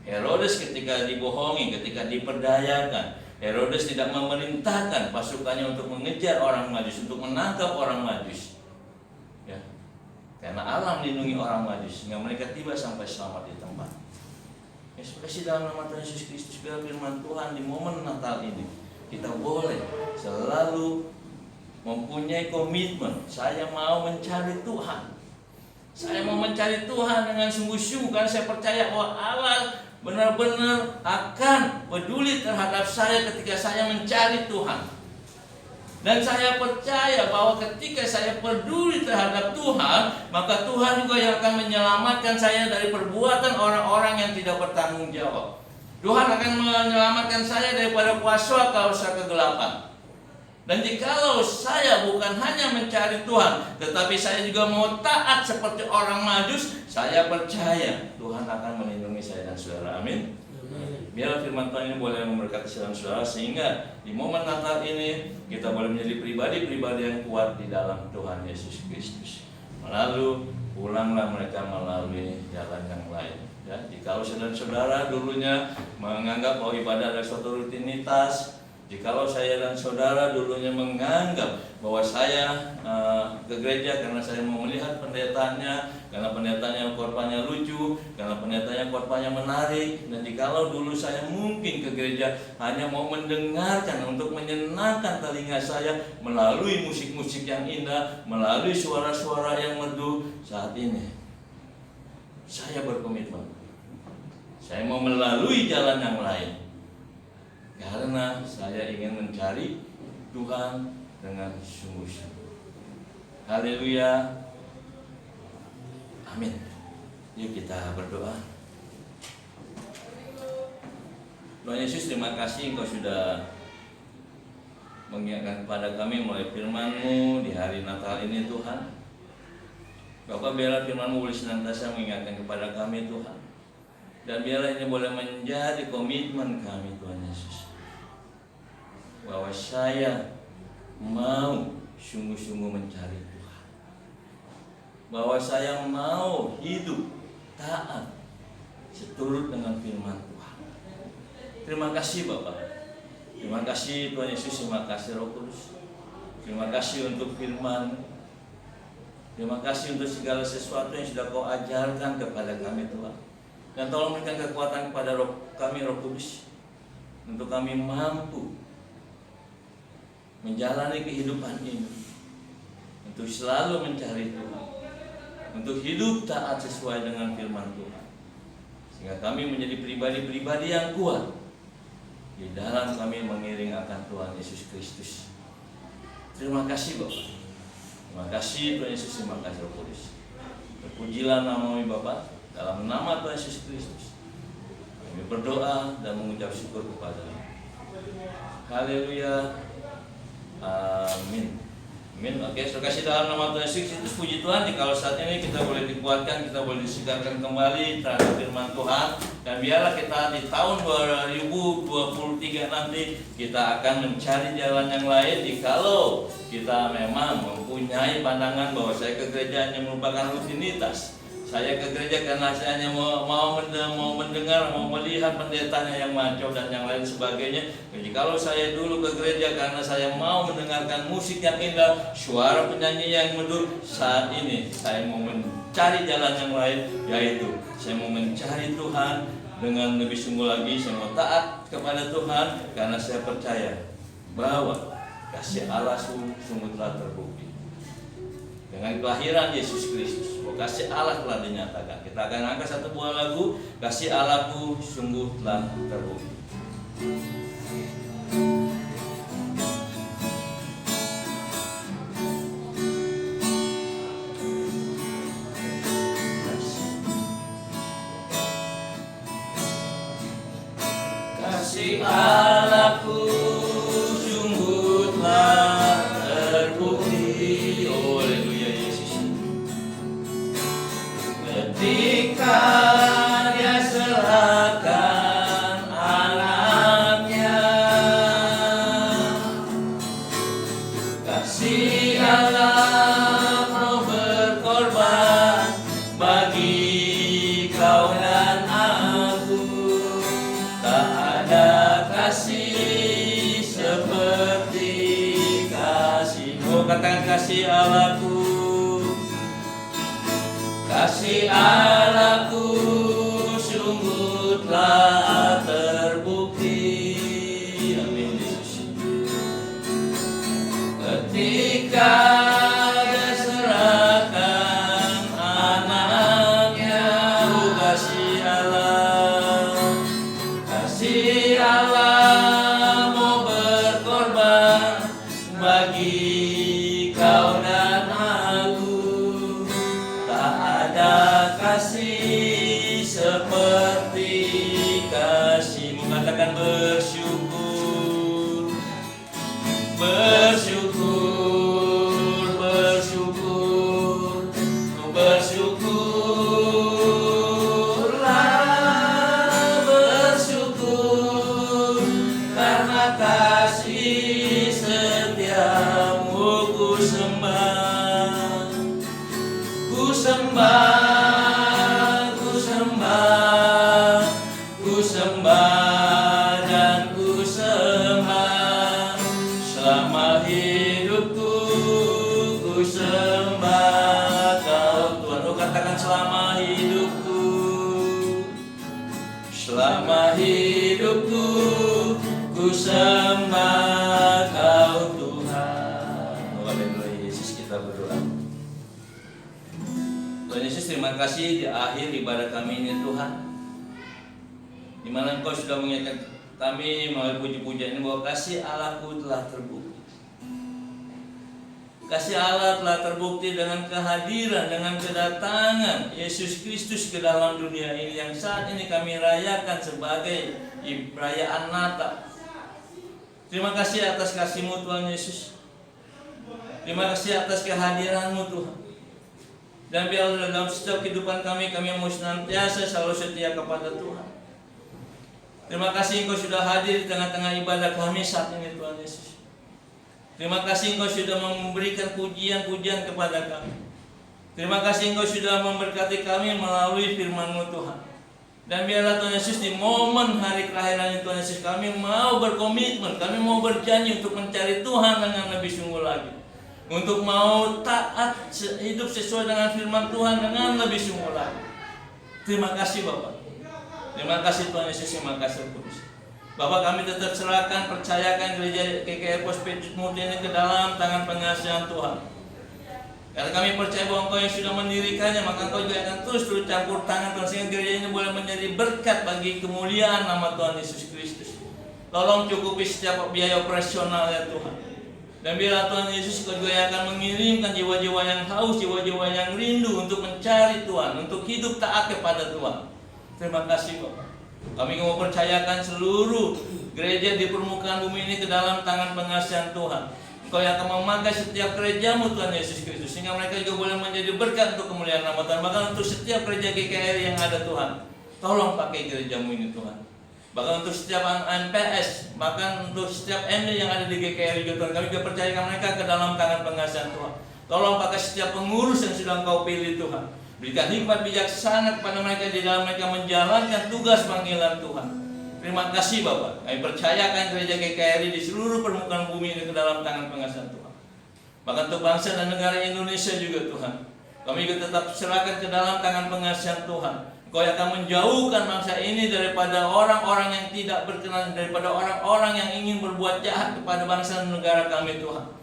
Herodes ketika dibohongi, ketika diperdayakan, Herodes tidak memerintahkan pasukannya untuk mengejar orang Majus, untuk menangkap orang Majus. Ya. Karena Allah melindungi orang Majus sehingga mereka tiba sampai selamat di tempat. Yesus kasih dalam nama Tuhan Yesus Kristus, biar firman Tuhan di momen Natal ini kita boleh selalu mempunyai komitmen, saya mau mencari Tuhan. Saya mau mencari Tuhan dengan sungguh-sungguh, karena saya percaya bahwa Allah benar-benar akan peduli terhadap saya ketika saya mencari Tuhan. Dan saya percaya bahwa ketika saya peduli terhadap Tuhan, maka Tuhan juga yang akan menyelamatkan saya dari perbuatan orang-orang yang tidak bertanggung jawab. Tuhan akan menyelamatkan saya daripada kuasa kegelapan. Dan jikalau saya bukan hanya mencari Tuhan, tetapi saya juga mau taat seperti orang Majus, saya percaya Tuhan akan melindungi saya dan saudara. Amin. Biarlah firman Tuhan ini boleh memberkati saya dan saudara, sehingga di momen Natal ini kita boleh menjadi pribadi-pribadi yang kuat di dalam Tuhan Yesus Kristus. Lalu pulanglah mereka melalui jalan yang lain. Ya, jikalau saudara-saudara dulunya menganggap bahwa ibadah adalah suatu rutinitas, jikalau saya dan saudara dulunya menganggap bahwa saya ke gereja karena saya mau melihat pendetanya, karena pendetanya khotbahnya lucu, karena pendetanya khotbahnya menarik, dan jikalau dulu saya mungkin ke gereja hanya mau mendengarkan untuk menyenangkan telinga saya melalui musik-musik yang indah, melalui suara-suara yang merdu, saat ini saya berkomitmen, saya mau melalui jalan yang lain. Karena saya ingin mencari Tuhan dengan sungguh-sungguh. Haleluya. Amin. Yuk kita berdoa. Tuhan Yesus, terima kasih Engkau sudah mengingatkan kepada kami melalui firman-Mu di hari Natal ini Tuhan. Bapak, biarlah firman-Mu boleh senantiasa mengingatkan kepada kami Tuhan. Dan biarlah ini boleh menjadi komitmen kami Tuhan Yesus, bahwa saya mau sungguh-sungguh mencari Tuhan, bahwa saya mau hidup taat seturut dengan firman Tuhan. Terima kasih Bapak, terima kasih Tuhan Yesus, terima kasih Roh Kudus, terima kasih untuk firman, terima kasih untuk segala sesuatu yang sudah Kau ajarkan kepada kami Tuhan. Dan tolong berikan kekuatan kepada kami Roh Kudus, untuk kami mampu menjalani kehidupan ini, untuk selalu mencari Tuhan, untuk hidup taat sesuai dengan firman Tuhan, sehingga kami menjadi pribadi-pribadi yang kuat di dalam kami mengiring akan Tuhan Yesus Kristus. Terima kasih Bapak, terima kasih Tuhan Yesus, terima kasih Roh Kudus. Terpujilah nama-Mu Bapak, dalam nama Tuhan Yesus Kristus kami berdoa dan mengucap syukur kepada-Mu. Haleluya. Amin. Amin. Oke, terima kasih dalam nama Tuhan Yesus Kristus. Puji Tuhan, jikalau saat ini kita boleh dikuatkan, kita boleh disegarkan kembali terhadap firman Tuhan. Dan biarlah kita di tahun 2023 nanti kita akan mencari jalan yang lain. Jikalau kita memang mempunyai pandangan bahwa saya ke gereja hanya merupakan rutinitas, Saya ke gereja karena saya hanya mau mendengar, mau melihat pendetanya yang maco dan yang lain sebagainya. Jadi kalau saya dulu ke gereja karena saya mau mendengarkan musik yang indah, suara penyanyi yang merdu, saat ini saya mau mencari jalan yang lain, yaitu saya mau mencari Tuhan dengan lebih sungguh lagi. Saya mau taat kepada Tuhan karena saya percaya bahwa kasih Allah sungguh telah terbukti dengan kelahiran Yesus Kristus. Kasih Allah telah dinyatakan. Kita akan angkat satu buah lagu, kasih Allahku sungguh telah terbukti. Kasih Allahku sungguh telah terbukti. Oh, haleluya Yesus. Ketika Dia serahkan anaknya, kasih Allah mau berkorban bagi kau dan aku. Tak ada kasih seperti kasih-Mu. Katakan kasih Allahku. Kasih Allahku sungguh telah terbukti. Amin Yesus. Ketika Dia serahkan anaknya, kasih Allah mau berkorban bagi kau dan aku. Tak ada kasih seperti kasih-Mu. Katakan bersyukur, bersyukur, bersyukur, bersyukurlah, bersyukur karena kasih setiamu ku sembah. Ku sembah, ku sembah, ku sembah dan ku sembah selama hidupku. Ku sembah Kau Tuhan. Oh, katakan selama hidupku, selama hidupku ku sembah Kau Tuhan. Oh, haleluya Yesus. Kita berdoa. Tuhan Yesus, terima kasih di akhir ibadah kami ini Tuhan, di mana Engkau sudah mengingatkan kami melalui puji-pujian ini bahwa kasih Allahku telah terbukti. Kasih Allah telah terbukti dengan kehadiran, dengan kedatangan Yesus Kristus ke dalam dunia ini yang saat ini kami rayakan sebagai perayaan Natal. Terima kasih atas kasih-Mu Tuhan Yesus. Terima kasih atas kehadiran-Mu Tuhan. Dan biarlah dalam setiap kehidupan kami mau senantiasa selalu setia kepada Tuhan. Terima kasih Engkau sudah hadir di tengah-tengah ibadah kami saat ini Tuhan Yesus. Terima kasih Engkau sudah memberikan pujian-pujian kepada kami. Terima kasih Engkau sudah memberkati kami melalui firman-Mu Tuhan. Dan biarlah Tuhan Yesus di momen hari kelahiran Tuhan Yesus kami mau berkomitmen, kami mau berjanji untuk mencari Tuhan dengan lebih sungguh lagi. Untuk mau taat hidup sesuai dengan firman Tuhan dengan lebih sungguh lagi. Terima kasih Bapak. Terima kasih Tuhan Yesus, terima kasih Kudus. Bapak, kami tetap serahkan, percayakan gereja GKR Pos Petrus Muti ini ke dalam tangan pengasihan Tuhan. Karena kami percaya bahwa Engkau yang sudah mendirikannya, maka Engkau juga akan terus campur tangan Tuhan, sehingga gereja ini boleh menjadi berkat bagi kemuliaan nama Tuhan Yesus Kristus. Tolong cukupi setiap biaya operasional ya Tuhan. Dan biarlah Tuhan Yesus Kau juga yang akan mengirimkan jiwa-jiwa yang haus, jiwa-jiwa yang rindu untuk mencari Tuhan, untuk hidup taat kepada Tuhan. Terima kasih Bapak. Kami mau percayakan seluruh gereja di permukaan bumi ini ke dalam tangan pengasihan Tuhan. Kau yang akan memakai setiap gereja-Mu Tuhan Yesus Kristus, sehingga mereka juga boleh menjadi berkat untuk kemuliaan nama Tuhan. Bahkan untuk setiap gereja GKR yang ada Tuhan, tolong pakai gereja-Mu ini Tuhan. Bahkan untuk setiap NPS, bahkan untuk setiap MD yang ada di GKR juga Tuhan, kami juga percayakan mereka ke dalam tangan pengasihan Tuhan. Tolong pakai setiap pengurus yang sudah Engkau pilih Tuhan. Berikan hikmat bijaksana kepada mereka di dalam mereka menjalankan tugas panggilan Tuhan. Terima kasih Bapak. Kami percayakan gereja GKRI di seluruh permukaan bumi ini ke dalam tangan pengasihan Tuhan. Bahkan untuk bangsa dan negara Indonesia juga Tuhan. Kami juga tetap serahkan ke dalam tangan pengasihan Tuhan. Kau akan menjauhkan bangsa ini daripada orang-orang yang tidak berkenan, daripada orang-orang yang ingin berbuat jahat kepada bangsa dan negara kami Tuhan.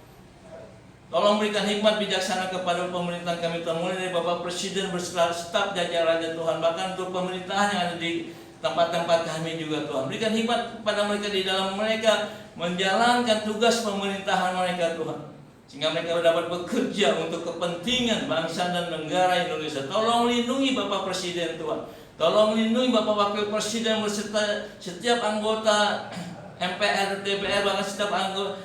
Tolong berikan hikmat bijaksana kepada pemerintahan kami Tuhan, mulai dari Bapak Presiden beserta staf jajarannya Tuhan, bahkan untuk pemerintahan yang ada di tempat-tempat kami juga Tuhan. Berikan hikmat kepada mereka di dalam mereka menjalankan tugas pemerintahan mereka Tuhan, sehingga mereka dapat bekerja untuk kepentingan bangsa dan negara Indonesia. Tolong lindungi Bapak Presiden Tuhan. Tolong lindungi Bapak Wakil Presiden beserta setiap anggota MPR, DPR, bahkan setiap anggota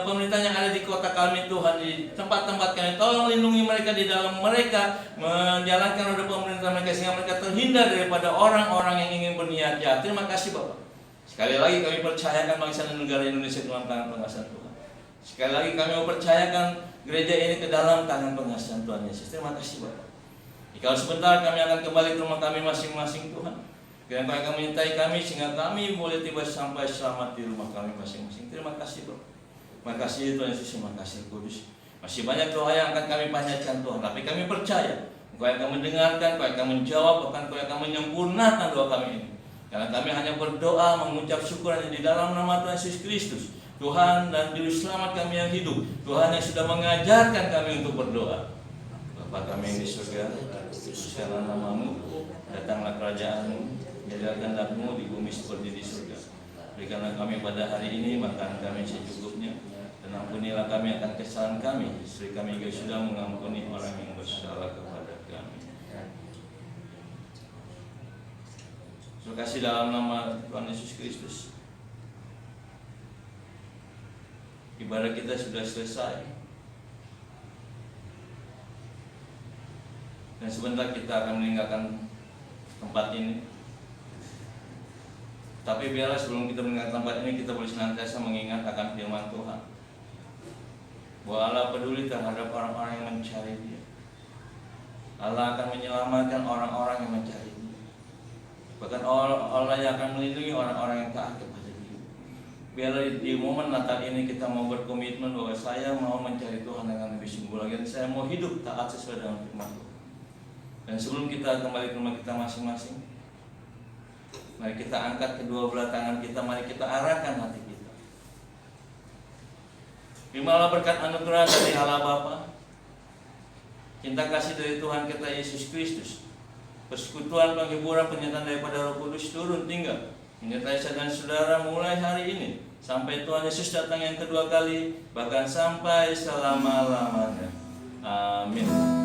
pemerintah yang ada di kota kami Tuhan, di tempat-tempat kami. Tolong lindungi mereka di dalam mereka menjalankan roda pemerintahan mereka, sehingga mereka terhindar daripada orang-orang yang ingin berniat jahat. Terima kasih Bapak. Sekali lagi kami percayakan bangsa dan negara Indonesia ke dalam tangan pengasihan Tuhan. Sekali lagi kami mempercayakan gereja ini ke dalam tangan pengasihan Tuhan Yesus. Terima kasih Bapak. Jika sebentar kami akan kembali ke rumah kami masing-masing Tuhan. Kiranya Kau akan menyertai kami sehingga kami boleh tiba sampai selamat di rumah kami masing-masing. Terima kasih Bapak. Terima kasih Tuhan Yesus, terima kasih Kudus. Masih banyak doa yang akan kami panjatkan Tuhan, tapi kami percaya Kau akan mendengarkan, Kau akan menjawab, bahkan Kau akan menyempurnakan doa kami ini. Karena kami hanya berdoa mengucap syukur hanya di dalam nama Tuhan Yesus Kristus, Tuhan dan Juru Selamat kami yang hidup, Tuhan yang sudah mengajarkan kami untuk berdoa. Bapa kami yang di surga, kuduskanlah namamu, datanglah kerajaan-Mu, jadilah kehendak-Mu di bumi seperti di surga. Berikanlah kami pada hari ini makan kami secukupnya, dan ampunilah kami akan kesalahan kami, seperti kami juga sudah mengampuni orang yang bersalah kepada kami. Terima kasih dalam nama Tuhan Yesus Kristus. Ibadah kita sudah selesai, dan sebentar kita akan meninggalkan tempat ini. Tapi biarlah sebelum kita meninggalkan tempat ini, kita boleh senantiasa mengingat akan firman Tuhan, bahwa Allah peduli terhadap orang-orang yang mencari Dia. Allah akan menyelamatkan orang-orang yang mencari Dia. Bahkan Allah yang akan melindungi orang-orang yang taat kepada Dia. Biarlah di momen Natal ini kita mau berkomitmen bahwa saya mau mencari Tuhan dengan lebih sungguh lagi, dan saya mau hidup taat sesuai dengan firman Tuhan. Dan sebelum kita kembali ke rumah kita masing-masing, mari kita angkat kedua belah tangan kita, mari kita arahkan hati kita. Terimalah berkat anugerah dari Allah Bapa, cinta kasih dari Tuhan kita Yesus Kristus, persekutuan, penghiburan, penyertaan daripada Roh Kudus turun tinggal menyertai saya dan saudara mulai hari ini sampai Tuhan Yesus datang yang kedua kali, bahkan sampai selama-lamanya. Amin.